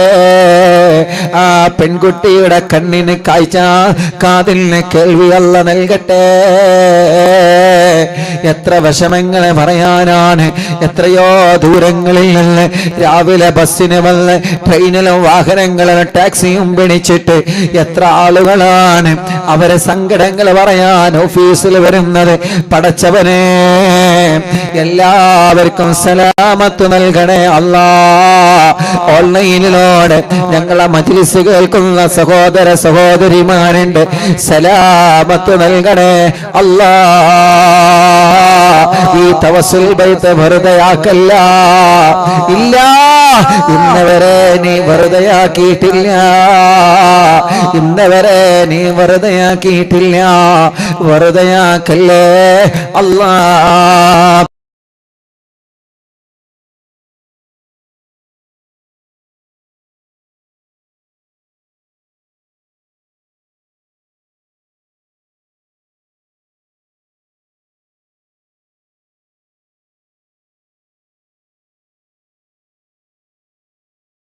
ആ പെൺകുട്ടിയുടെ കണ്ണിന് കാഴ്ച, കാതിന് കേൾവി അല്ലാഹു നൽകട്ടെ. എത്ര വിഷമങ്ങളെ പറയാനാണ്. എത്രയോ ദൂരങ്ങളിൽ നിന്ന് രാവിലെ ബസ്സിന് വന്ന് ട്രെയിനിലും വാഹനങ്ങളിലും ടാക്സിയും പിടിച്ചിട്ട് എത്ര ആളുകളാണ് അവരെ സങ്കടങ്ങൾ പറയാൻ ഓഫീസിൽ വരുന്നത്. പടച്ചവനെ, എല്ലാവർക്കും സലാമത്ത് നൽകണേ അല്ലാ. ഓൺലൈനിലൂടെ ഞങ്ങളെ മജ്ലിസ് കേൾക്കുന്ന സഹോദര സഹോദരിമാരുണ്ട്, സലാമത്ത് നൽകണേ അല്ലാ. ഈ തവസ്സുൽ ബൈത്ത് വെറുതെയാക്കല്ല. ഇല്ല, ഇന്നവരെ നീ വെറുതെയാക്കിയിട്ടില്ല. ഇന്നവരെ നീ വെറുതെയാക്കിയിട്ടില്ല. വെറുതെയാക്കല്ലേ അല്ലാ.